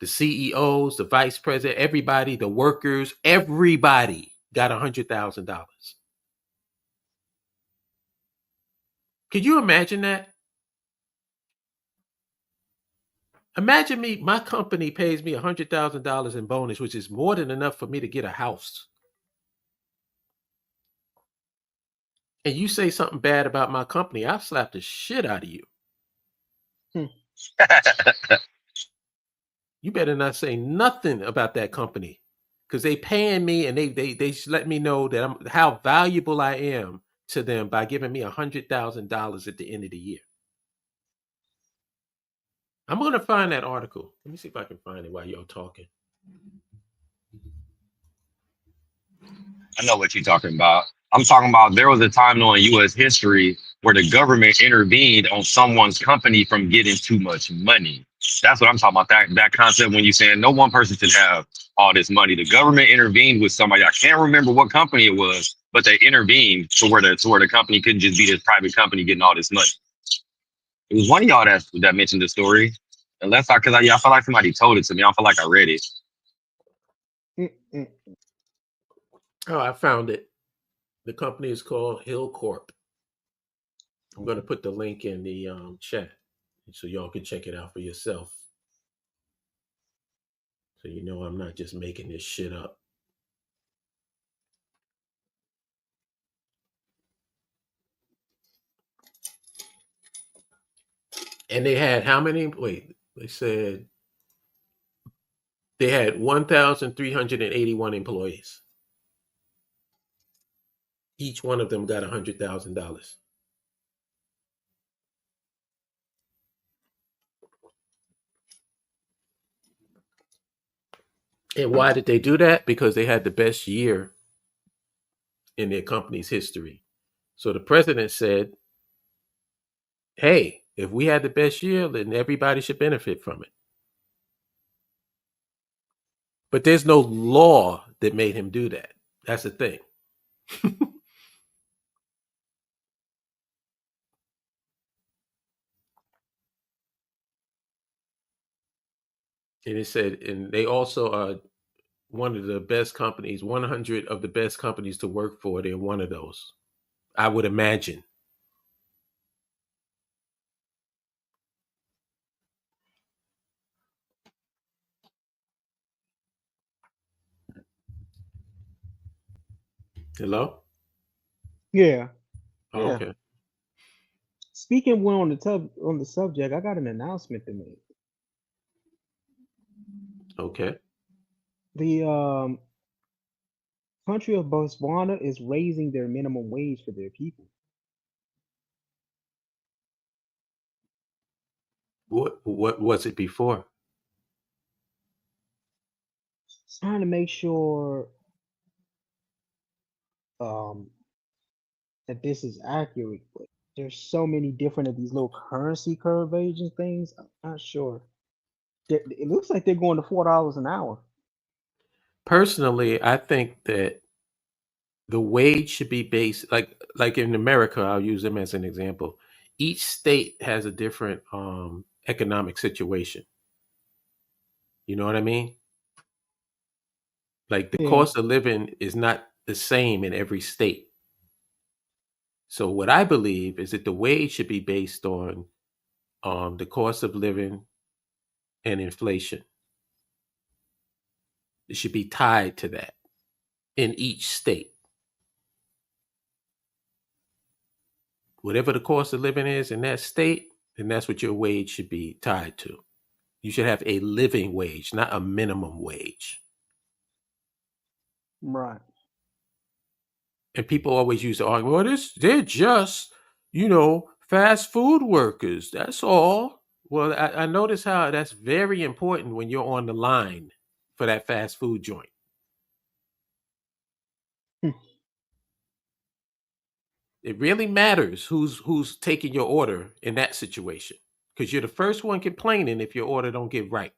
S3: The CEOs, the vice president, everybody, the workers, everybody got $100,000. Could you imagine that? Imagine my company pays me $100,000 in bonus, which is more than enough for me to get a house. And you say something bad about my company, I'll slap the shit out of you.
S4: Hmm.
S3: you better not say nothing about that company, because they paying me, and they let me know that how valuable I am to them by giving me $100,000 at the end of the year. I'm gonna find that article. Let me see if I can find it while you're talking.
S5: I know what you're talking about. I'm talking about there was a time in U.S. history where the government intervened on someone's company from getting too much money. That's what I'm talking about. That concept when you're saying no one person should have all this money. The government intervened with somebody. I can't remember what company it was, but they intervened to where the company couldn't just be this private company getting all this money. It was one of y'all that mentioned the story. Unless I feel like somebody told it to me. I don't feel like I read it.
S4: Mm-mm.
S3: Oh, I found it. The company is called Hill Corp. I'm going to put the link in the chat so y'all can check it out for yourself. So you know I'm not just making this shit up. And they had how many? Wait, they said they had 1,381 employees. Each one of them got $100,000. And why did they do that? Because they had the best year in their company's history. So the president said, hey, if we had the best year, then everybody should benefit from it. But there's no law that made him do that. That's the thing. And it said, and they also are one of the best companies, 100 of the best companies to work for. They're one of those, I would imagine. Hello?
S4: Yeah.
S3: Oh,
S4: Yeah.
S3: okay.
S4: Speaking when on the subject, I got an announcement to make.
S3: Okay.
S4: The country of Botswana is raising their minimum wage for their people.
S3: What was it before?
S4: Trying to make sure um that this is accurate, but there's so many different of these little currency curvations things. I'm not sure. It looks like they're going to $4 an hour.
S3: Personally, I think that the wage should be based like in America. I'll use them as an example. Each state has a different economic situation. You know what I mean? Like the
S4: Yeah.
S3: cost of living is not the same in every state. So what I believe is that the wage should be based on the cost of living and inflation. It should be tied to that in each state. Whatever the cost of living is in that state, then that's what your wage should be tied to. You should have a living wage, not a minimum wage.
S4: Right.
S3: And people always use the argument, well, they're just, fast food workers. That's all. Well, I notice how that's very important when you're on the line for that fast food joint.
S4: Hmm.
S3: It really matters who's taking your order in that situation, because you're the first one complaining if your order don't get right.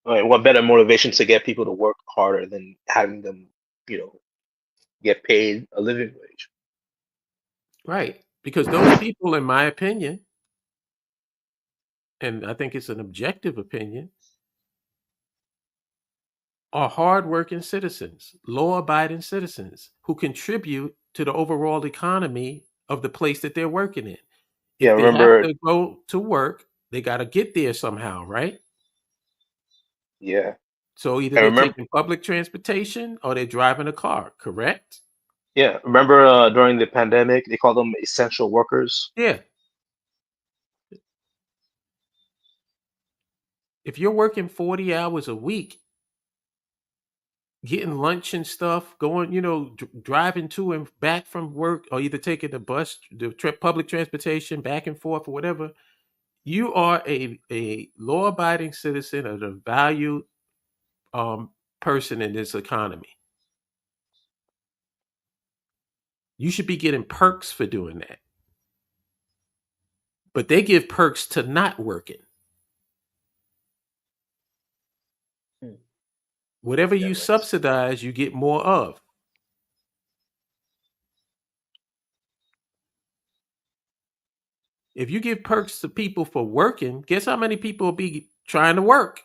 S6: I mean, what better motivation to get people to work harder than having them, get paid a living wage?
S3: Right. Because those people, in my opinion, and I think it's an objective opinion, are hardworking citizens, law-abiding citizens who contribute to the overall economy of the place that they're working in.
S6: Yeah,
S3: If they have
S6: remember?
S3: to go to work, they got to get there somehow, right?
S6: Yeah,
S3: So either
S6: I
S3: they're
S6: remember.
S3: taking public transportation or they're driving a car, correct?
S6: Yeah, remember during the pandemic, they called them essential workers.
S3: Yeah. If you're working 40 hours a week, getting lunch and stuff, going, driving to and back from work, or either taking the bus, public transportation back and forth or whatever, you are a law-abiding citizen of a valued person in this economy. You should be getting perks for doing that. But they give perks to not working. Whatever you subsidize, you get more of. If you give perks to people for working, guess how many people will be trying to work?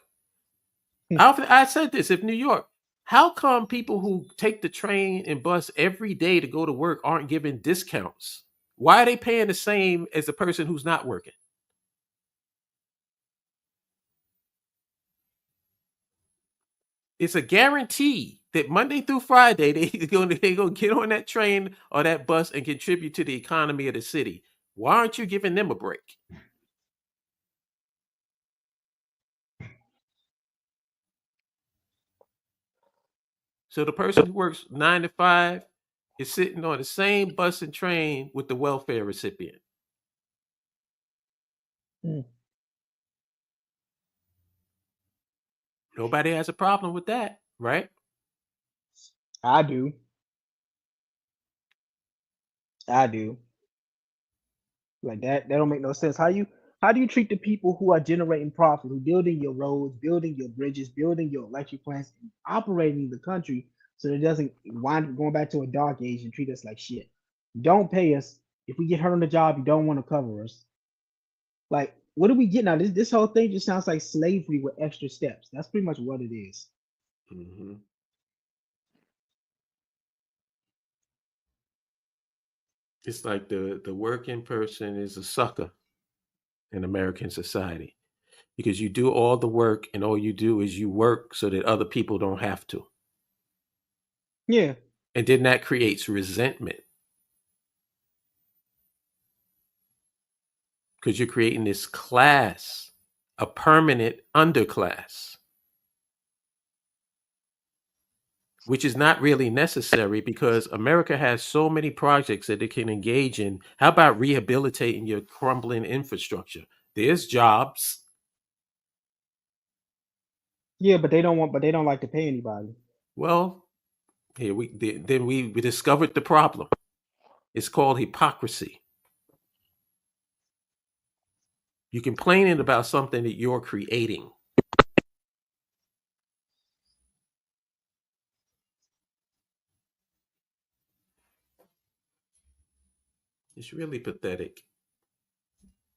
S3: I said this, if New York, how come people who take the train and bus every day to go to work aren't given discounts? Why are they paying the same as the person who's not working? It's a guarantee that Monday through Friday they're going to get on that train or that bus and contribute to the economy of the city. Why aren't you giving them a break? So the person who works 9 to 5 is sitting on the same bus and train with the welfare recipient. Nobody has a problem with that, right?
S4: I do. Like that don't make no sense. How do you treat the people who are generating profit, who building your roads, building your bridges, building your electric plants, and operating the country so that it doesn't wind up going back to a dark age and treat us like shit? Don't pay us. If we get hurt on the job, you don't want to cover us. Like, what are we getting out? This whole thing just sounds like slavery with extra steps. That's pretty much what it is.
S3: Mm-hmm. It's like the working person is a sucker in American society because you do all the work and all you do is you work so that other people don't have to.
S4: Yeah.
S3: And then that creates resentment because you're creating this class, a permanent underclass, which is not really necessary because America has so many projects that it can engage in. How about rehabilitating your crumbling infrastructure? There's jobs.
S4: Yeah, but they don't like to pay anybody.
S3: Well, we discovered the problem. It's called hypocrisy. You're complaining about something that you're creating. It's really pathetic.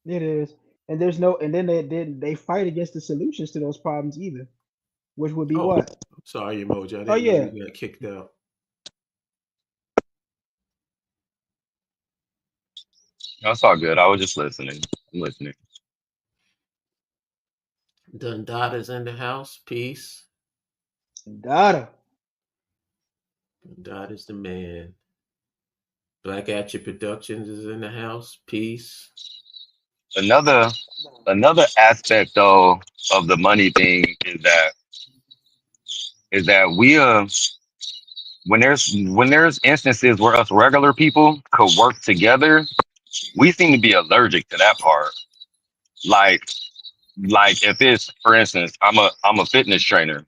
S4: It is. And there's no and then they fight against the solutions to those problems either. Which would be
S3: Oh,
S4: what?
S3: I'm sorry, Emoji. I
S4: Oh
S3: didn't know
S4: yeah.
S3: you got kicked out.
S5: That's all good. I was just listening. I'm listening.
S3: Dundada's in the house. Peace.
S4: Dada.
S3: Dundada's the man. Black Atcha Productions is in the house. Peace.
S5: Another aspect though of the money thing is that we when there's instances where us regular people could work together, we seem to be allergic to that part. Like if it's, for instance, I'm a fitness trainer.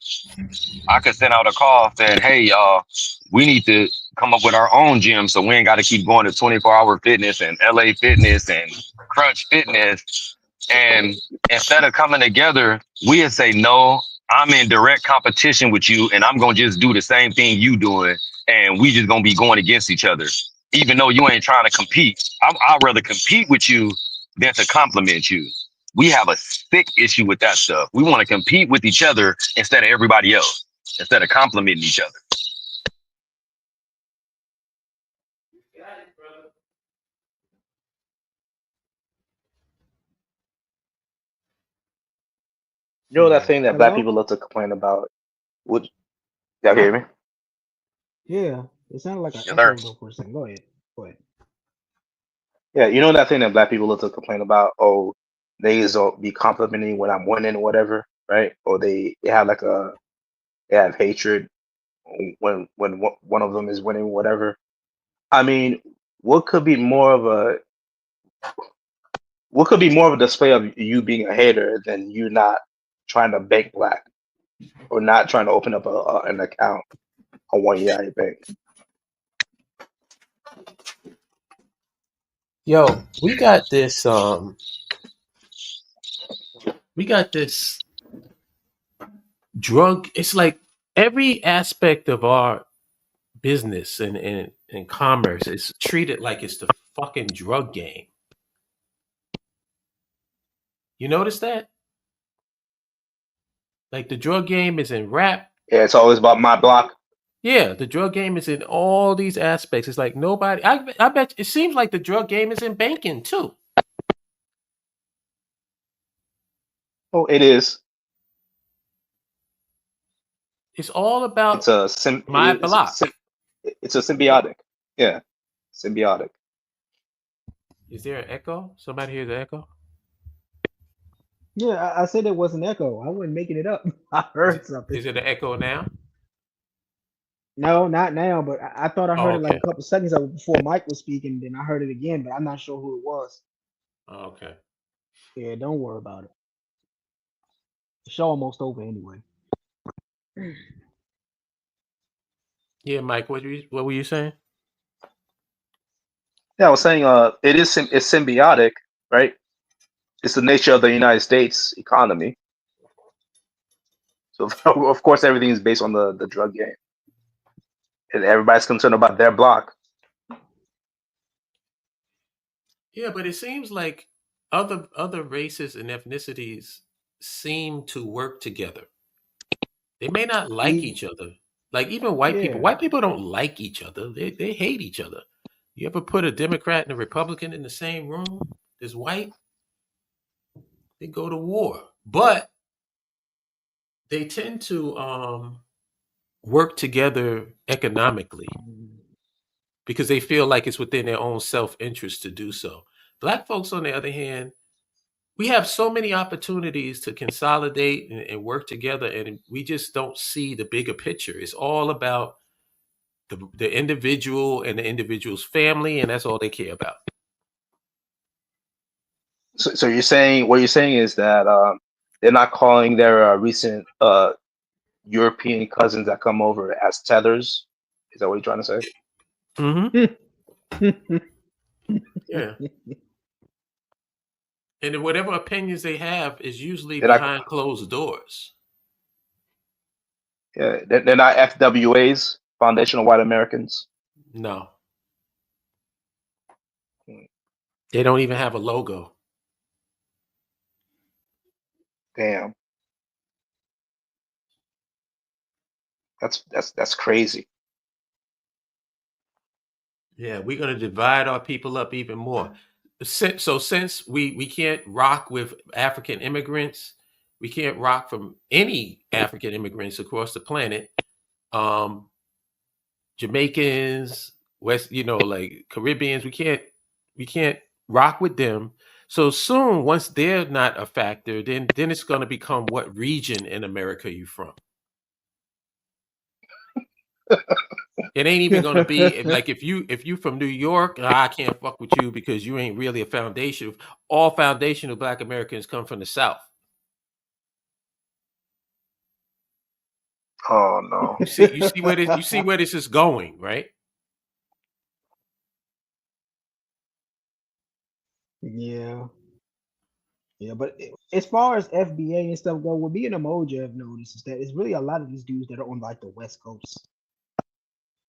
S5: I could send out a call saying, hey, y'all, we need to come up with our own gym so we ain't got to keep going to 24-hour fitness and LA fitness and crunch fitness. And instead of coming together, we would say, no, I'm in direct competition with you and I'm going to just do the same thing you doing. And we just going to be going against each other. Even though you ain't trying to compete, I'd rather compete with you than to compliment you. We have a sick issue with that stuff. We want to compete with each other instead of everybody else, instead of complimenting each other.
S6: You know that thing that black
S4: Hello?
S6: people love to complain about? Would y'all hear me?
S4: Yeah. It sounded like an
S5: Yes, sir.
S4: echo though for a second. Go ahead.
S6: Yeah, you know that thing that black people love to complain about? Oh, they just don't be complimenting when I'm winning or whatever. right? Or they have like they have hatred when one of them is winning, whatever. I mean, what could be more of a display of you being a hater than you not trying to bank black or not trying to open up an account on one United Bank?
S3: Yo, we got this drug. It's like every aspect of our business and commerce is treated like it's the fucking drug game. You notice that? Like the drug game is in rap.
S6: Yeah, it's always about my block.
S3: Yeah, the drug game is in all these aspects. It's like nobody. I bet it seems like the drug game is in banking too.
S6: Oh, it is.
S3: It's all about
S6: It's a
S3: my block.
S6: it's a symbiotic. Yeah, symbiotic.
S3: Is there an echo? Somebody hears an echo?
S4: Yeah, I said it was an echo. I wasn't making it up. I heard something.
S3: Is it an echo now?
S4: No, not now, but I thought I
S3: Oh,
S4: heard it like
S3: okay.
S4: a couple seconds ago before Mike was speaking. Then I heard it again, but I'm not sure who it was.
S3: Oh, okay.
S4: Yeah, don't worry about it. The show almost over anyway.
S3: Yeah, Mike. What were you saying?
S6: Yeah, I was saying it's symbiotic, right? It's the nature of the United States economy. So of course everything is based on the drug game. And everybody's concerned about their block.
S3: Yeah, but it seems like other races and ethnicities seem to work together. They may not like each other. Like even white people.
S4: Yeah.
S3: White people don't like each other. They hate each other. You ever put a Democrat and a Republican in the same room? There's white. They go to war. But they tend to work together economically because they feel like it's within their own self-interest to do so. Black folks, on the other hand, we have so many opportunities to consolidate and work together, and we just don't see the bigger picture. It's all about the individual and the individual's family, and that's all they care about.
S6: So you're saying what you're saying is that they're not calling their recent European cousins that come over as tethers. Is that what you're trying to say?
S3: Mm-hmm. Yeah. And whatever opinions they have is usually behind closed doors.
S6: Yeah, they're not FWAs, Foundational White Americans.
S3: No. They don't even have a logo.
S6: Damn. That's crazy.
S3: Yeah, we're going to divide our people up even more. Since we can't rock with African immigrants, we can't rock from any African immigrants across the planet. Jamaicans, like Caribbeans, we can't rock with them. So soon, once they're not a factor, then it's going to become what region in America you from. It ain't even gonna be like if you from New York, I can't fuck with you because you ain't really a foundation. All foundational Black Americans come from the South.
S6: Oh no!
S3: You see where this is going, right?
S4: Yeah. Yeah, but as far as FBA and stuff go, what me and Emoji have noticed is that it's really a lot of these dudes that are on like the West Coast.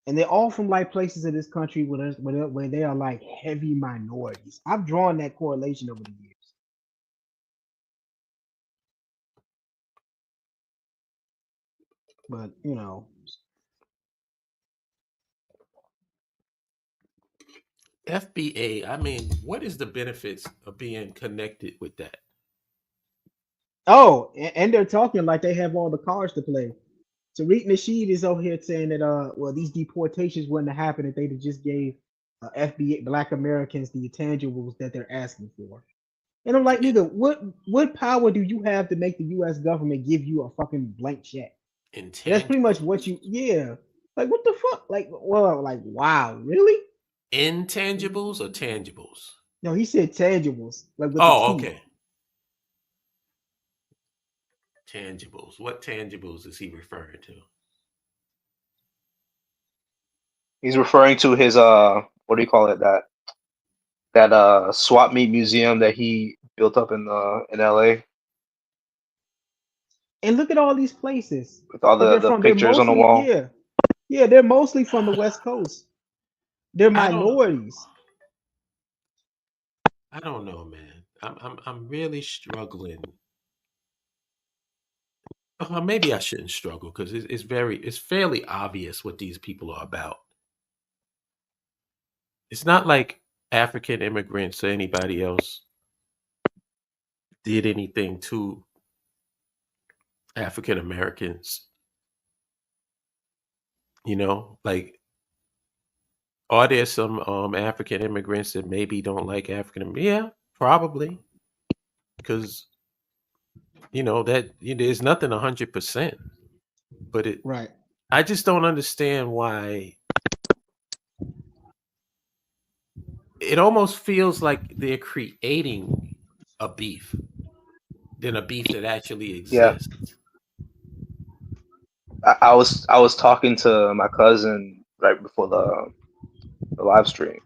S4: And they're all from like places in this country where they are like heavy minorities. I've drawn that correlation over the years. But
S3: FBA, I mean, what is the benefits of being connected with that?
S4: Oh, and they're talking like they have all the cards to play. Tariq Nasheed is over here saying that well, these deportations wouldn't have happened if they'd just gave FBA Black Americans the intangibles that they're asking for. And I'm like, nigga, what power do you have to make the U.S. government give you a fucking blank check? And that's pretty much what
S3: Intangibles.
S4: you, yeah. Like, what the fuck? Like, well, like, wow, really?
S3: Intangibles or tangibles?
S4: No, he said tangibles, like with the
S3: Oh,
S4: T.
S3: okay. Tangibles. What tangibles is he referring to?
S6: He's referring to his what do you call it, that swap meet museum that he built up in LA
S4: And look at all these places
S6: with all
S4: that they're
S6: the
S4: from. They're
S6: pictures on the
S4: mostly,
S6: wall.
S4: yeah, yeah, they're mostly from the West Coast. They're
S3: I don't.
S4: minorities.
S3: I don't know, man. I'm really struggling. Maybe I shouldn't struggle because it's fairly obvious what these people are about. It's not like African immigrants or anybody else did anything to African Americans. Like, are there some African immigrants that maybe don't like African? Yeah, probably, because that there's nothing 100%, but
S4: Right.
S3: I just don't understand why it almost feels like they're creating a beef than a beef that actually
S6: Yeah,
S3: exists.
S6: I was talking to my cousin right before the live stream.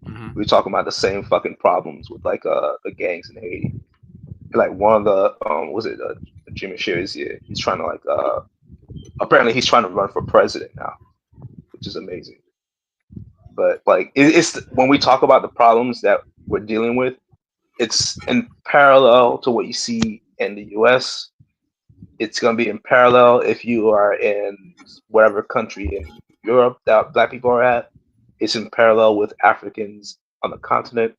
S3: Hmm.
S6: We were talking about the same fucking problems with like the gangs in Haiti. Like one of the was it Jimmy Shazier? He's trying to like apparently he's trying to run for president now, which is amazing. But like it's when we talk about the problems that we're dealing with, it's in parallel to what you see in the U.S. It's going to be in parallel if you are in whatever country in Europe that Black people are at. It's in parallel with Africans on the continent.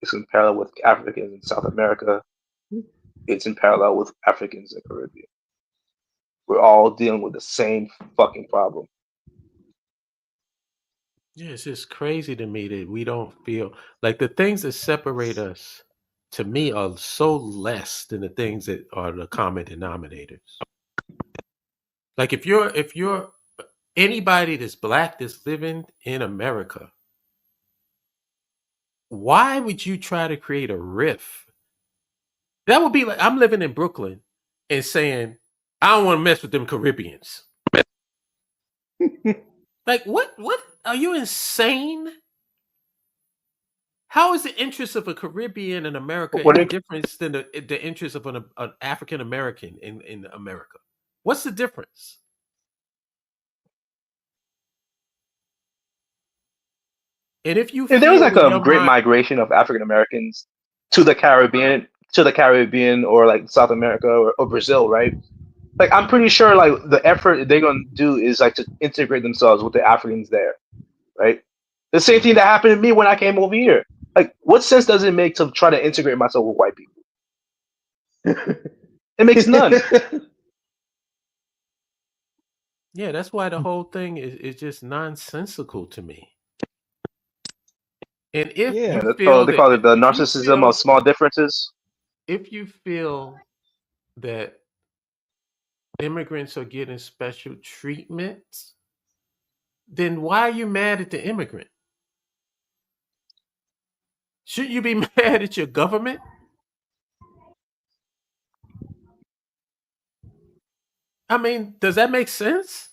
S6: It's in parallel with Africans in South America. It's in parallel with Africans in the Caribbean. We're all dealing with the same fucking problem.
S3: Yeah, it's just crazy to me that we don't feel like the things that separate us to me are so less than the things that are the common denominators. Like if you're anybody that's black that's living in America, why would you try to create a rift? That would be like I'm living in Brooklyn and saying, I don't want to mess with them Caribbeans. Like what? Are you insane? How is the interest of a Caribbean in America
S6: What
S3: any
S6: do
S3: different than the interest of an African American in America? What's the difference? And if you
S6: if there was
S3: feel
S6: like
S3: in
S6: a
S3: your
S6: great
S3: mind,
S6: migration of African Americans to the Caribbean or like South America or Brazil, right? Like I'm pretty sure like the effort they're gonna do is like to integrate themselves with the Africans there, right? The same thing
S3: Mhm.
S6: that happened to me when I came over here. Like, what sense does it make to try to integrate myself with white people? It makes none.
S3: Yeah, that's why the whole thing is just nonsensical to me. And if
S4: Yeah.
S3: you
S6: And
S3: feel
S6: they
S3: that
S6: call it the
S3: if you
S6: narcissism of
S3: feel
S6: small differences.
S3: if you feel that immigrants are getting special treatment, then why are you mad at the immigrant? Shouldn't you be mad at your government? I mean, does that make sense?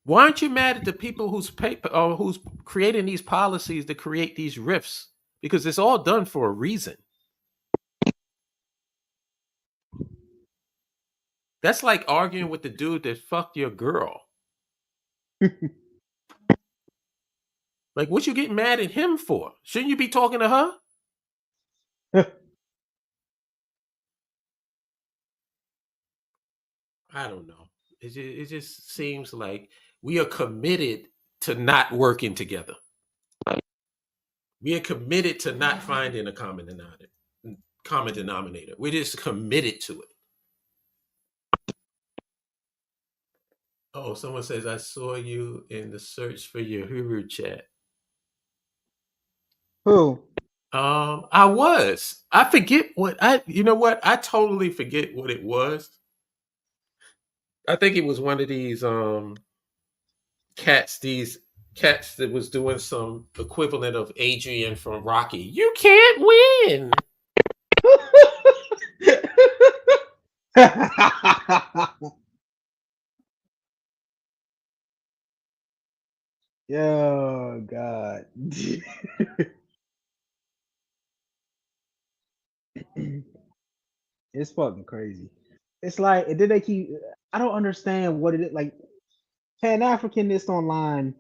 S3: Why aren't you mad at the people who's paper or who's creating these policies to create these rifts? Because it's all done for a reason. That's like arguing with the dude that fucked your girl. Like, what you getting mad at him for? Shouldn't you be talking to her? I don't know. It just seems like we are committed to not working together. We are committed to not finding a common denominator. Common denominator. We're just committed to it. Oh, someone says I saw you in the search for your Huru chat.
S4: Who?
S3: I was. I forget what I. You know what? I totally forget what it was. I think it was one of these cats. These cats that was doing some equivalent of Adrian from Rocky. You can't win.
S4: Oh God. It's fucking crazy. It's like, and then they keep. I don't understand what it is. Like Pan Africanists online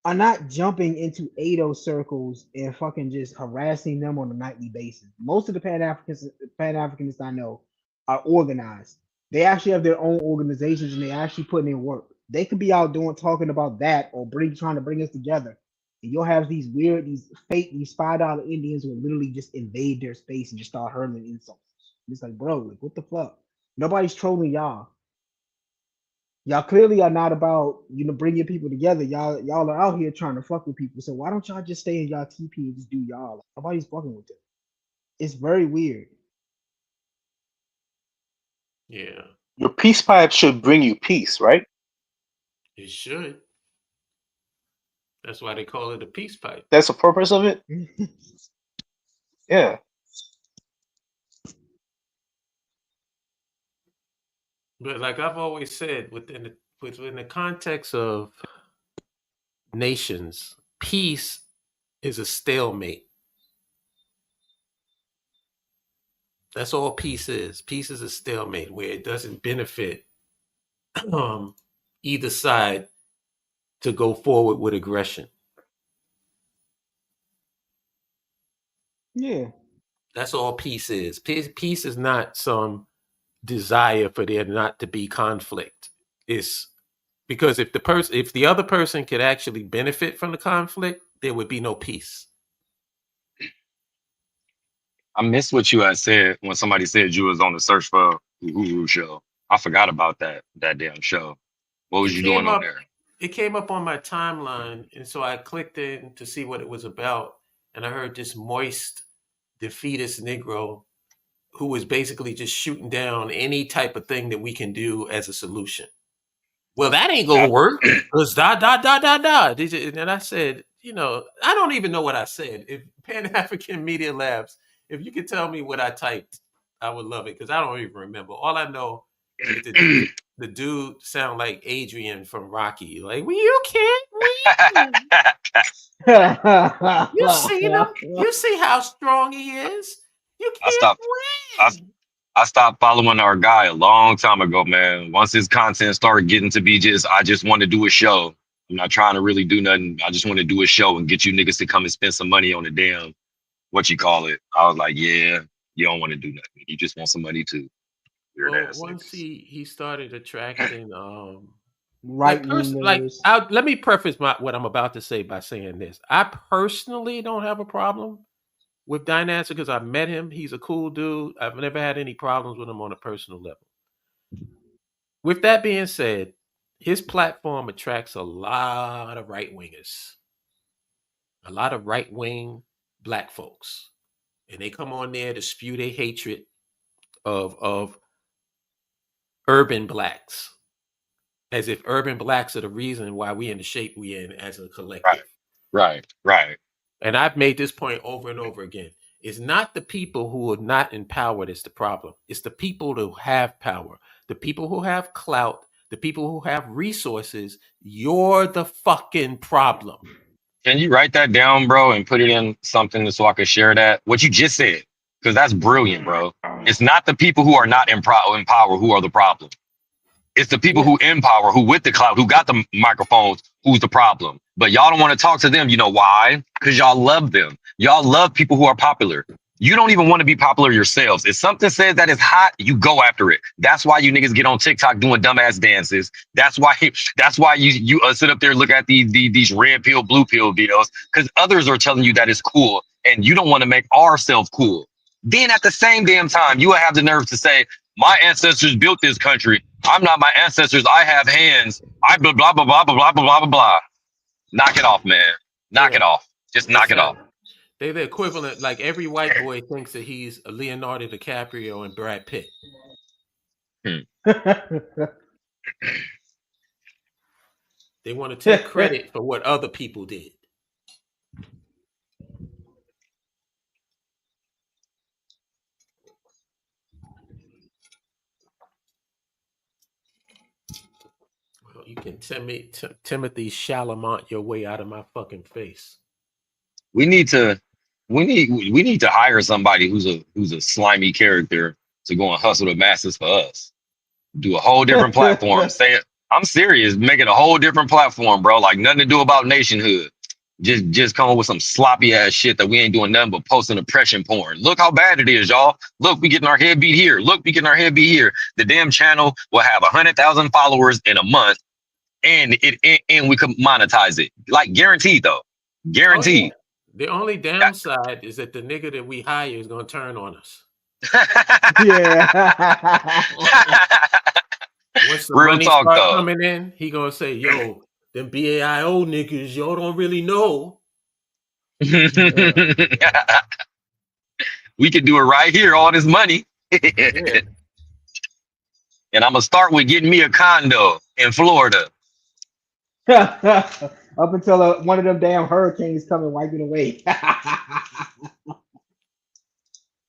S4: are not jumping into ADO circles and fucking just harassing them on a nightly basis. Most of the Pan Africanists I know are organized. They actually have their own organizations and they actually put in work. They could be out doing talking about that or trying to bring us together. And you'll have these weird, these fake, these $5 Indians who will literally just invade their space and just start hurling insults. It's like, bro, like what the fuck? Nobody's trolling y'all. Y'all clearly are not about bringing people together. Y'all are out here trying to fuck with people. So why don't y'all just stay in y'all TP and just do y'all? Like, nobody's fucking with it. It's very weird.
S3: Yeah,
S6: Your peace pipe should bring you peace, right?
S3: it should. That's why they call it a peace pipe.
S6: That's the purpose of it. Yeah.
S3: But like I've always said, within the context of nations, peace is a stalemate. That's all peace is. Peace is a stalemate where it doesn't benefit either side to go forward with aggression.
S4: Yeah.
S3: That's all peace is. Peace is not some desire for there not to be conflict. It's because if the other person could actually benefit from the conflict, there would be no peace.
S5: I missed what you had said when somebody said you was on the search for Uhuru show. I forgot about that damn show. What
S3: It
S5: was you doing
S3: came
S5: on
S3: up.
S5: there?
S3: It came up on my timeline, and so I clicked in to see what it was about, and I heard this moist, defeatist Negro who was basically just shooting down any type of thing that we can do as a solution. Well, that ain't gonna work because da da da da da. And I said, I don't even know what I said. If Pan African Media Labs, if you could tell me what I typed, I would love it because I don't even remember. All I know is the dude sound like Adrian from Rocky. Like, well, you can't win. You see him? You see how strong he is? You
S5: I
S3: can't
S5: stopped. I,
S3: win.
S5: I stopped following our guy a long time ago, man. Once his content started getting to be I just want to do a show. I'm not trying to really do nothing. I just want to do a show and get you niggas to come and spend some money on the damn, what you call it. I was like, yeah, you don't want to do nothing. You just want some money too. Weird
S3: Well,
S5: ass
S3: once
S5: niggas.
S3: he started attracting
S4: Right wingers.
S3: let me preface what I'm about to say by saying this. I personally don't have a problem with Dynasty because I met him. He's a cool dude. I've never had any problems with him on a personal level. With that being said, his platform attracts a lot of right wingers, a lot of right wing black folks, and they come on there to spew their hatred of urban blacks, as if urban blacks are the reason why we in the shape we in as a
S5: Right,
S3: collective.
S5: right.
S3: And I've made this point over and over again. It's not the people who are not empowered that's the problem. It's the people who have power, the people who have clout, the people who have resources. You're the fucking problem.
S5: Can you write that down, bro, and put it in something so I can share that? What you just said, because that's brilliant, bro. It's not the people who are not in power who are the problem. It's the people
S3: Yeah.
S5: who in power, who with the clout, who got the microphones, who's the problem. But y'all don't want to talk to them. You know why? Because y'all love them. Y'all love people who are popular. You don't even want to be popular yourselves. If something says that is hot, you go after it. That's why you niggas get on TikTok doing dumbass dances. That's why you sit up there and look at these red pill, blue pill videos because others are telling you that it's cool and you don't want to make ourselves cool. Then at the same damn time, you will have the nerve to say, my ancestors built this country. I'm not my ancestors. I have hands. I blah, blah, blah, blah, blah, blah, blah, blah, blah. Knock it off, man. Knock
S3: Yeah.
S5: it off. Just knock it
S3: Listen,
S5: off.
S3: They're the equivalent. Like every white boy thinks that he's Leonardo DiCaprio and Brad Pitt. They want to take credit for what other people did. Well, you can Timothy Chalamet your way out of my fucking face.
S5: We need to hire somebody who's a slimy character to go and hustle the masses for us. Do a whole different platform. Say it. I'm serious. Make it a whole different platform, bro. Like nothing to do about nationhood. Just come up with some sloppy ass shit that we ain't doing nothing but posting oppression porn. Look how bad it is, y'all. Look, we getting our head beat here. Look, we getting our head beat here. The damn channel will have 100,000 followers in a month, and we can monetize it. Like guaranteed though. Guaranteed.
S3: Oh, yeah. The only downside is that the nigga that we hire is gonna turn on us.
S4: Yeah.
S3: Once the
S5: Real
S3: money
S5: talk,
S3: start
S5: though.
S3: coming in, he gonna say, "Yo, them BAIO niggas, y'all don't really know."
S5: We could do it right here, all this money.
S3: Yeah.
S5: And I'm gonna start with getting me a condo in Florida.
S4: Up until one of them damn hurricanes come and wipe it away.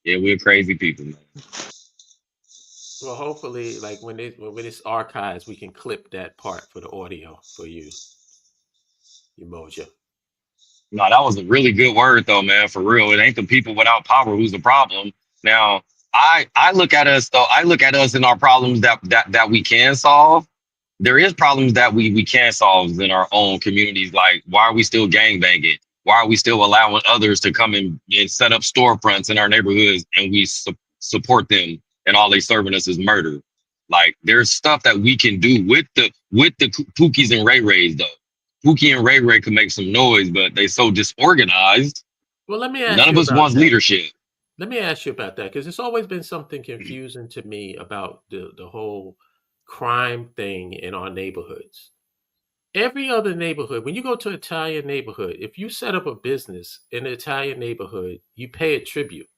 S5: Yeah, we're crazy people, man.
S3: Well, hopefully, like when it's archives, we can clip that part for the audio for you, Mojo.
S5: No, that was a really good word though, man. For real. It ain't the people without power who's the problem. Now, I look at us though, I look at us in our problems that we can solve. There is problems that we can't solve in our own communities. Like, why are we still gangbanging? Why are we still allowing others to come in and set up storefronts in our neighborhoods and we support them and all they serving us is murder? Like, there's stuff that we can do with the Pookies and Ray Rays though. Pookie and Ray Ray can make some noise, but they so disorganized.
S3: Well, let me ask
S5: None
S3: you
S5: of us
S3: about
S5: wants
S3: that.
S5: leadership.
S3: Let me ask you about that, because it's always been something confusing to me about the whole crime thing in our neighborhoods. Every other neighborhood, when you go to an Italian neighborhood, if you set up a business in an Italian neighborhood, you pay a tribute.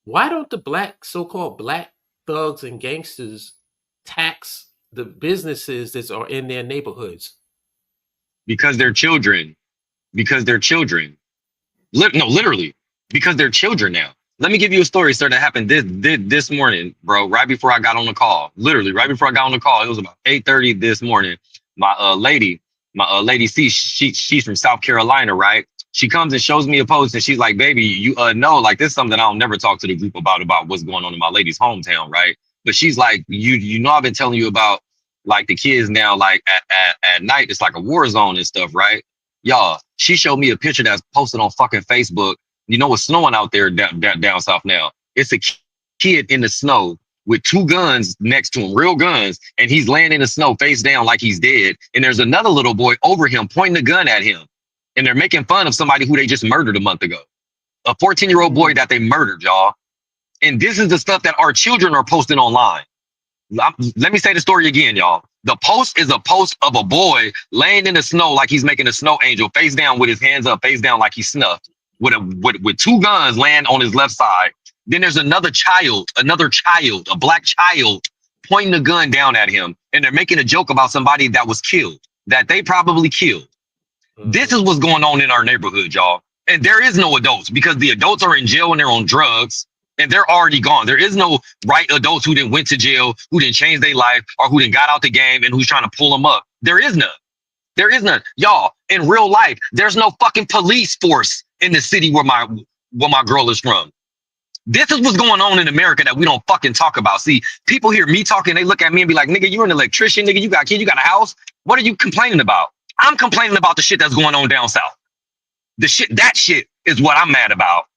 S3: Why don't the so-called black thugs and gangsters tax the businesses that are in their neighborhoods?
S5: Because they're children. Because they're children. No, literally, because they're children now. Let me give you a story, sir, that happened this morning, bro, right before I got on the call. Literally, right before I got on the call. It was about 8:30 this morning. My lady C, she's from South Carolina, right? She comes and shows me a post and she's like, baby, you know, like this is something I'll never talk to the group about what's going on in my lady's hometown, right? But she's like, you know, I've been telling you about like the kids now, like at night, it's like a war zone and stuff, right? Y'all, she showed me a picture that's posted on fucking Facebook. You know it's snowing out there down south now. It's a kid in the snow with two guns next to him, real guns, and he's laying in the snow face down like he's dead. And there's another little boy over him pointing a gun at him. And they're making fun of somebody who they just murdered a month ago. A 14-year-old boy that they murdered, y'all. And this is the stuff that our children are posting online. Let me say the story again, y'all. The post is a post of a boy laying in the snow like he's making a snow angel, face down with his hands up, face down like he's snuffed, with two guns laying on his left side. Then there's another child, a black child, pointing a gun down at him, and they're making a joke about somebody that was killed, that they probably killed. This is what's going on in our neighborhood, y'all. And there is no adults because the adults are in jail and they're on drugs. And they're already gone. There is no right adults who didn't went to jail, who didn't change their life, or who didn't got out the game and who's trying to pull them up. There is none. There is none. Y'all, in real life, there's no fucking police force in the city where my girl is from. This is what's going on in America that we don't fucking talk about. See, people hear me talking, they look at me and be like, nigga, you're an electrician, nigga, you got a kid, you got a house. What are you complaining about? I'm complaining about the shit that's going on down south. That shit is what I'm mad about.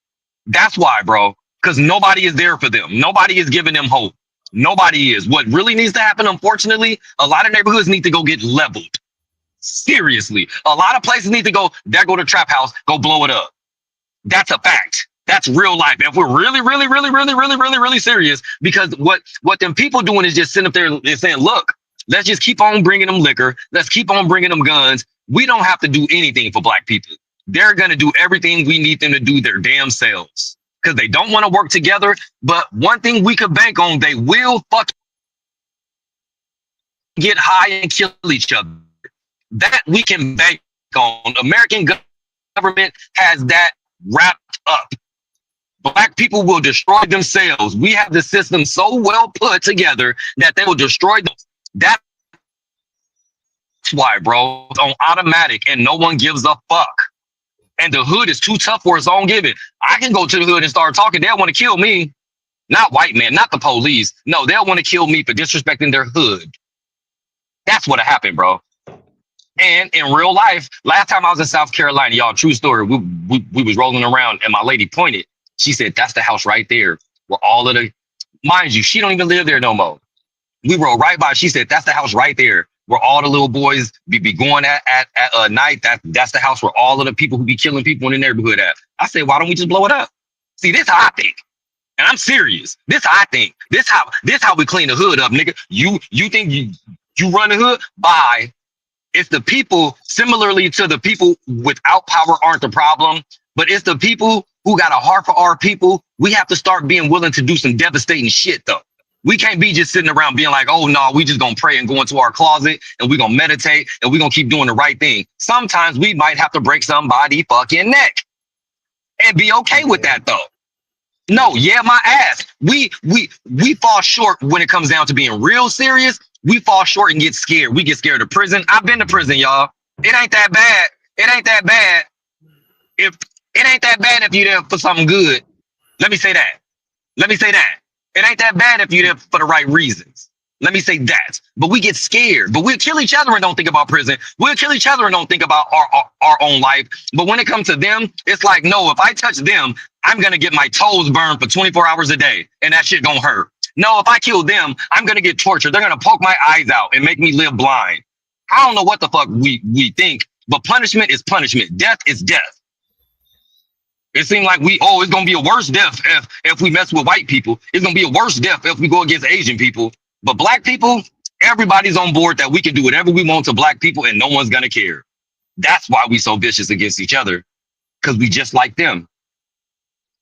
S5: That's why, bro. Because nobody is there for them. Nobody is giving them hope. Nobody is. What really needs to happen, unfortunately, a lot of neighborhoods need to go get leveled. Seriously. A lot of places need to go, there go to trap house, go blow it up. That's a fact. That's real life. If we're really serious, because what them people doing is just sitting up there and saying, look, let's just keep on bringing them liquor. Let's keep on bringing them guns. We don't have to do anything for black people. they're going to do everything we need them to do their damn selves because they don't want to work together. But one thing we could bank on, they will fucking get high and kill each other. That we can bank on. American government has that wrapped up. Black people will destroy themselves. We have the system so well put together that they will destroy them. That's why, bro, it's on automatic and no one gives a fuck. And the hood is too tough for its own giving. I can go to the hood and start talking. They'll want to kill me. Not white men, not the police. No, they'll want to kill me for disrespecting their hood. That's what happened, bro. And in real life, last time I was in South Carolina, y'all, true story, we was rolling around and my lady pointed. She said, that's the house right there where all of the, mind you, she don't even live there no more. We rode right by. She said, that's the house right there where all the little boys be going at night. That's the house where all of the people who be killing people in the neighborhood at. I said, why don't we just blow it up? See, this how I think. And I'm serious. This how I think. This how we clean the hood up, nigga. You think you run the hood? Bye. It's the people, similarly to the people without power aren't the problem, but it's the people who got a heart for our people. We have to start being willing to do some devastating shit, though. We can't be just sitting around being like, oh, no, we just going to pray and go into our closet and we going to meditate and we going to keep doing the right thing. Sometimes we might have to break somebody's fucking neck and be okay with that, though. No, yeah, my ass. We fall short when it comes down to being real serious. We fall short and get scared. We get scared of prison. I've been to prison, y'all. It ain't that bad. It ain't that bad. If it ain't that bad if you're there for something good. Let me say that. It ain't that bad if you're there for the right reasons. Let me say that. But we get scared. But we'll kill each other and don't think about prison. We'll kill each other and don't think about our own life. But when it comes to them, it's like, no, if I touch them, I'm going to get my toes burned for 24 hours a day. And that shit gonna hurt. No, if I kill them, I'm going to get tortured. They're going to poke my eyes out and make me live blind. I don't know what the fuck we think, but punishment is punishment. Death is death. It seemed like it's going to be a worse death if we mess with white people. It's going to be a worse death if we go against Asian people. But black people, everybody's on board that we can do whatever we want to black people and no one's going to care. That's why we so vicious against each other, because we just like them.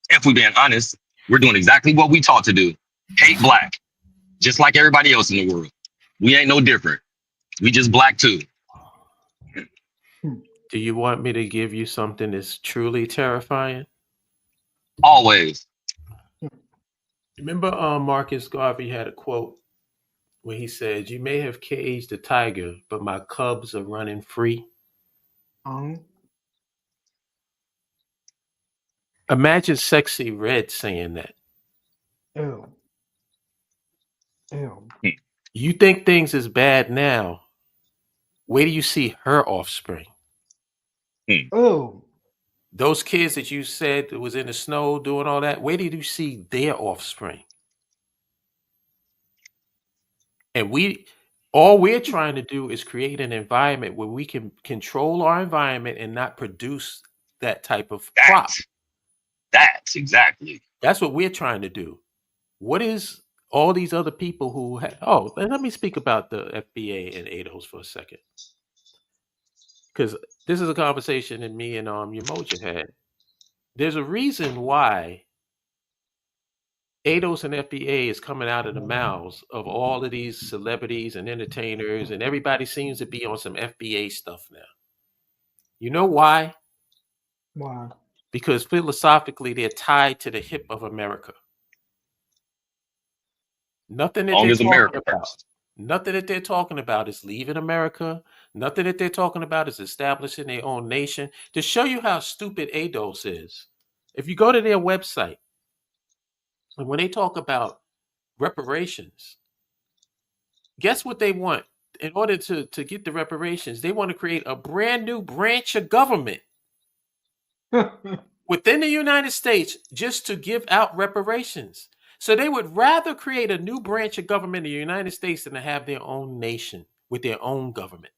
S5: If we're being honest, we're doing exactly what we taught to do. Hate black, just like everybody else in the world. We ain't no different. We just black too.
S3: Do you want me to give you something that's truly terrifying?
S5: Always.
S3: Remember Marcus Garvey had a quote where he said, you may have caged a tiger, but my cubs are running free. Imagine Sexy Red saying that.
S4: Ew.
S3: You think things is bad now. Where do you see her offspring?
S4: Oh.
S3: Those kids that you said was in the snow doing all that, where did you see their offspring? And all we're trying to do is create an environment where we can control our environment and not produce that type of crop.
S5: That's exactly.
S3: That's what we're trying to do. What is all these other people who and let me speak about the FBA and ADOS for a second. Because this is a conversation that me and Yamoja had. There's a reason why ADOS and FBA is coming out of the mouths of all of these celebrities and entertainers, and everybody seems to be on some FBA stuff now. You know why?
S4: Why?
S3: Because philosophically, they're tied to the hip of America. Nothing that they're talking about is leaving America. Nothing that they're talking about is establishing their own nation. To show you how stupid ADOS is, if you go to their website, and when they talk about reparations, guess what they want? In order to get the reparations, they want to create a brand new branch of government within the United States just to give out reparations. So they would rather create a new branch of government in the United States than to have their own nation with their own government.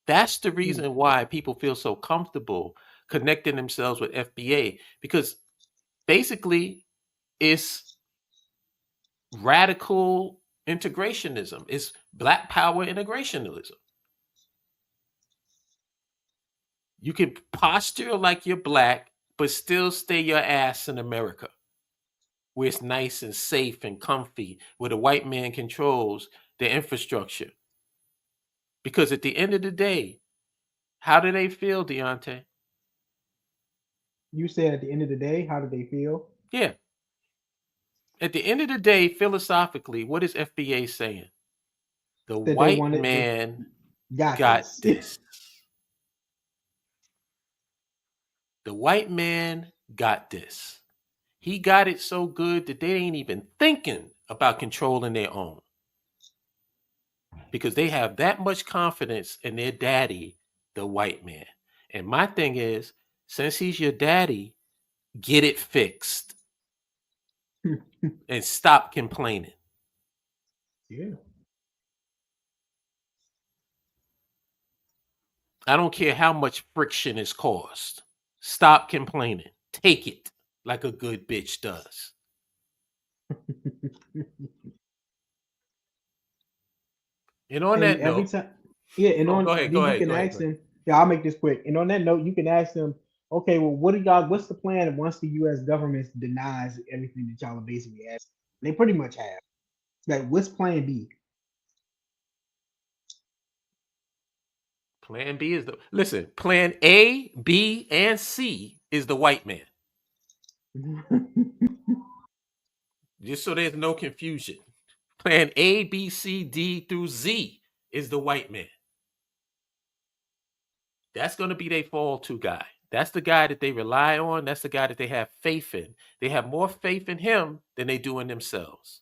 S3: That's the reason why people feel so comfortable connecting themselves with FBA, because basically it's radical integrationism. It's Black power integrationism. You can posture like you're black, but still stay your ass in America, where it's nice and safe and comfy, where the white man controls the infrastructure. Because at the end of the day, how do they feel, Deontay?
S4: You said at the end of the day, how do they feel?
S3: Yeah. At the end of the day, philosophically, what is FBA saying? The
S4: That they
S3: white
S4: wanted to
S3: man
S4: got
S3: got
S4: this.
S3: this. The white man got this. He got it so good that they ain't even thinking about controlling their own. Because they have that much confidence in their daddy, the white man. And my thing is, since he's your daddy, get it fixed and stop complaining.
S4: Yeah.
S3: I don't care how much friction is caused. Stop complaining. Take it like a good bitch does. And on
S4: And
S3: that
S4: every
S3: note,
S4: time, yeah, and
S3: oh,
S4: on then
S3: go
S4: you
S3: ahead,
S4: can
S3: go ahead,
S4: ask
S3: go ahead.
S4: them. Yeah, I'll make this quick. And on that note, you can ask them, okay, well, what do y'all? What's the plan once the U.S. government denies everything that y'all are basically asking? They pretty much have. Like, what's Plan B?
S3: Plan B is plan A, B, and C is the white man. Just so there's no confusion. Plan A, B, C, D through Z is the white man. That's going to be their fall to guy. That's the guy that they rely on. That's the guy that they have faith in. They have more faith in him than they do in themselves.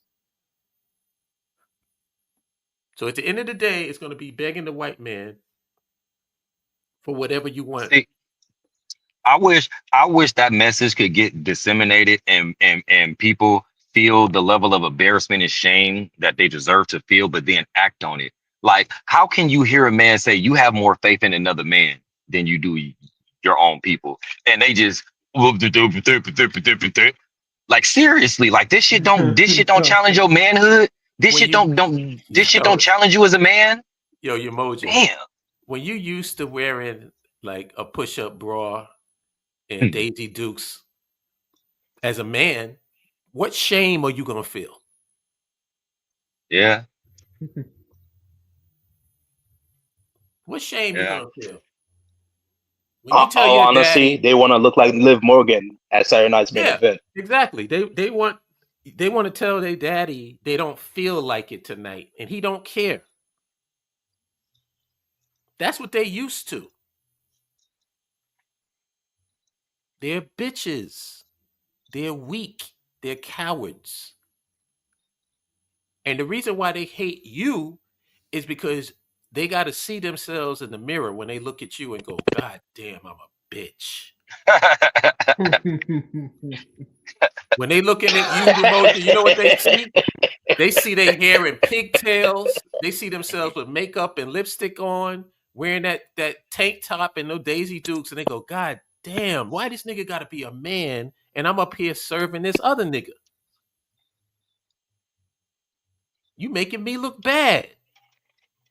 S3: So at the end of the day, it's going to be begging the white man for whatever you want.
S5: See, I wish that message could get disseminated and people feel the level of embarrassment and shame that they deserve to feel, but then act on it. Like, how can you hear a man say you have more faith in another man than you do your own people? And they just like, seriously, like this shit don't
S4: No.
S5: challenge your manhood.
S3: When you,
S5: This shit
S3: yo,
S5: don't challenge you as a man.
S3: yo, Umoja,
S5: Damn.
S3: when you used to wearing like a push-up bra and Daisy Dukes as a man, what shame are you going to feel?
S5: Yeah,
S3: What shame you
S5: yeah.
S3: going to feel? When you tell
S6: All
S3: your
S6: honesty,
S3: daddy,
S6: they want to look like Liv Morgan at Saturday Night's Main
S3: yeah,
S6: Event.
S3: exactly. They want to tell their daddy they don't feel like it tonight and he don't care. That's what they used to. They're bitches. They're weak. They're cowards. And the reason why they hate you is because they got to see themselves in the mirror when they look at you and go, God damn, I'm a bitch. When they looking at you, emotion, you know what they see? They see their hair in pigtails. They see themselves with makeup and lipstick on, wearing that tank top and no Daisy Dukes, and they go, God damn, why this nigga got to be a man and I'm up here serving this other nigga? You making me look bad.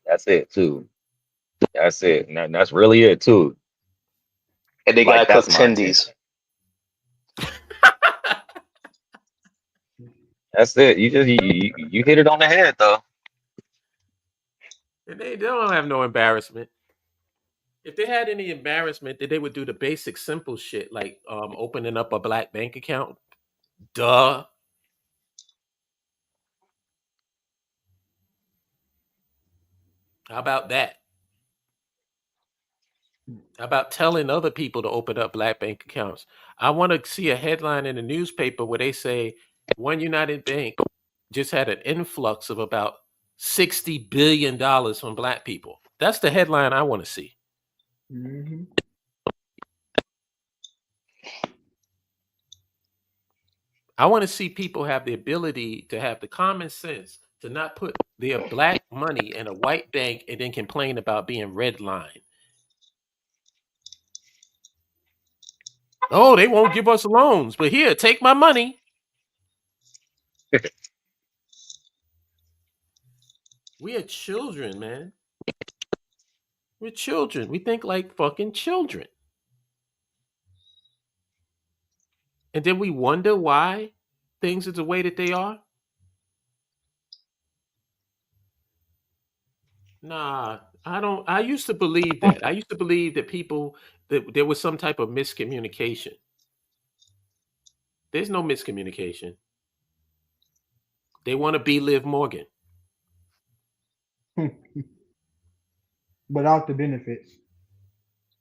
S5: That's it too. That's it. And that's really it too.
S6: And they
S5: Like,
S6: gotta cook
S5: that's my
S6: tendies.
S5: intention. That's it. You hit it on the head though.
S3: And they don't have no embarrassment. If they had any embarrassment, then they would do the basic simple shit like opening up a black bank account. Duh. How about that? How about telling other people to open up black bank accounts? I want to see a headline in the newspaper where they say One United Bank just had an influx of about $60 billion from black people. That's the headline I want to see.
S4: Mm-hmm.
S3: I want to see people have the ability to have the common sense to not put their black money in a white bank and then complain about being redlined. Oh, they won't give us loans, but here, take my money. We are children, man. We're children. We think like fucking children. And then we wonder why things are the way that they are? Nah, I don't. I used to believe that. I used to believe that that there was some type of miscommunication. There's no miscommunication. They want to be Liv Morgan.
S4: Without the benefits.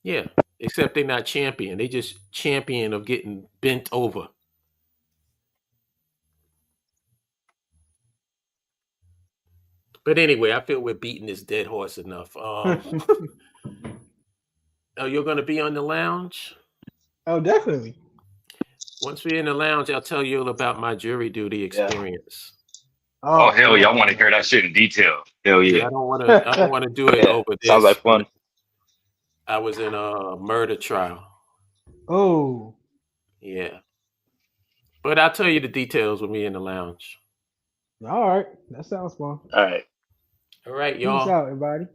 S3: Yeah, except they're not champion. They just champion of getting bent over. But anyway, I feel we're beating this dead horse enough. Oh, you're going to be on the lounge?
S4: Oh, definitely.
S3: Once we're in the lounge, I'll tell you all about my jury duty experience.
S5: Oh hell yeah, I want to hear that shit in detail. Hell yeah.
S3: I don't want to. I don't want to do it over this.
S5: Sounds like fun.
S3: I was in a murder trial.
S4: Oh.
S3: Yeah. But I'll tell you the details when we're in the lounge.
S4: All right. That sounds fun.
S5: All right.
S3: All right,
S4: Peace
S3: y'all.
S4: out, everybody.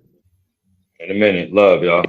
S5: In a minute. Love y'all.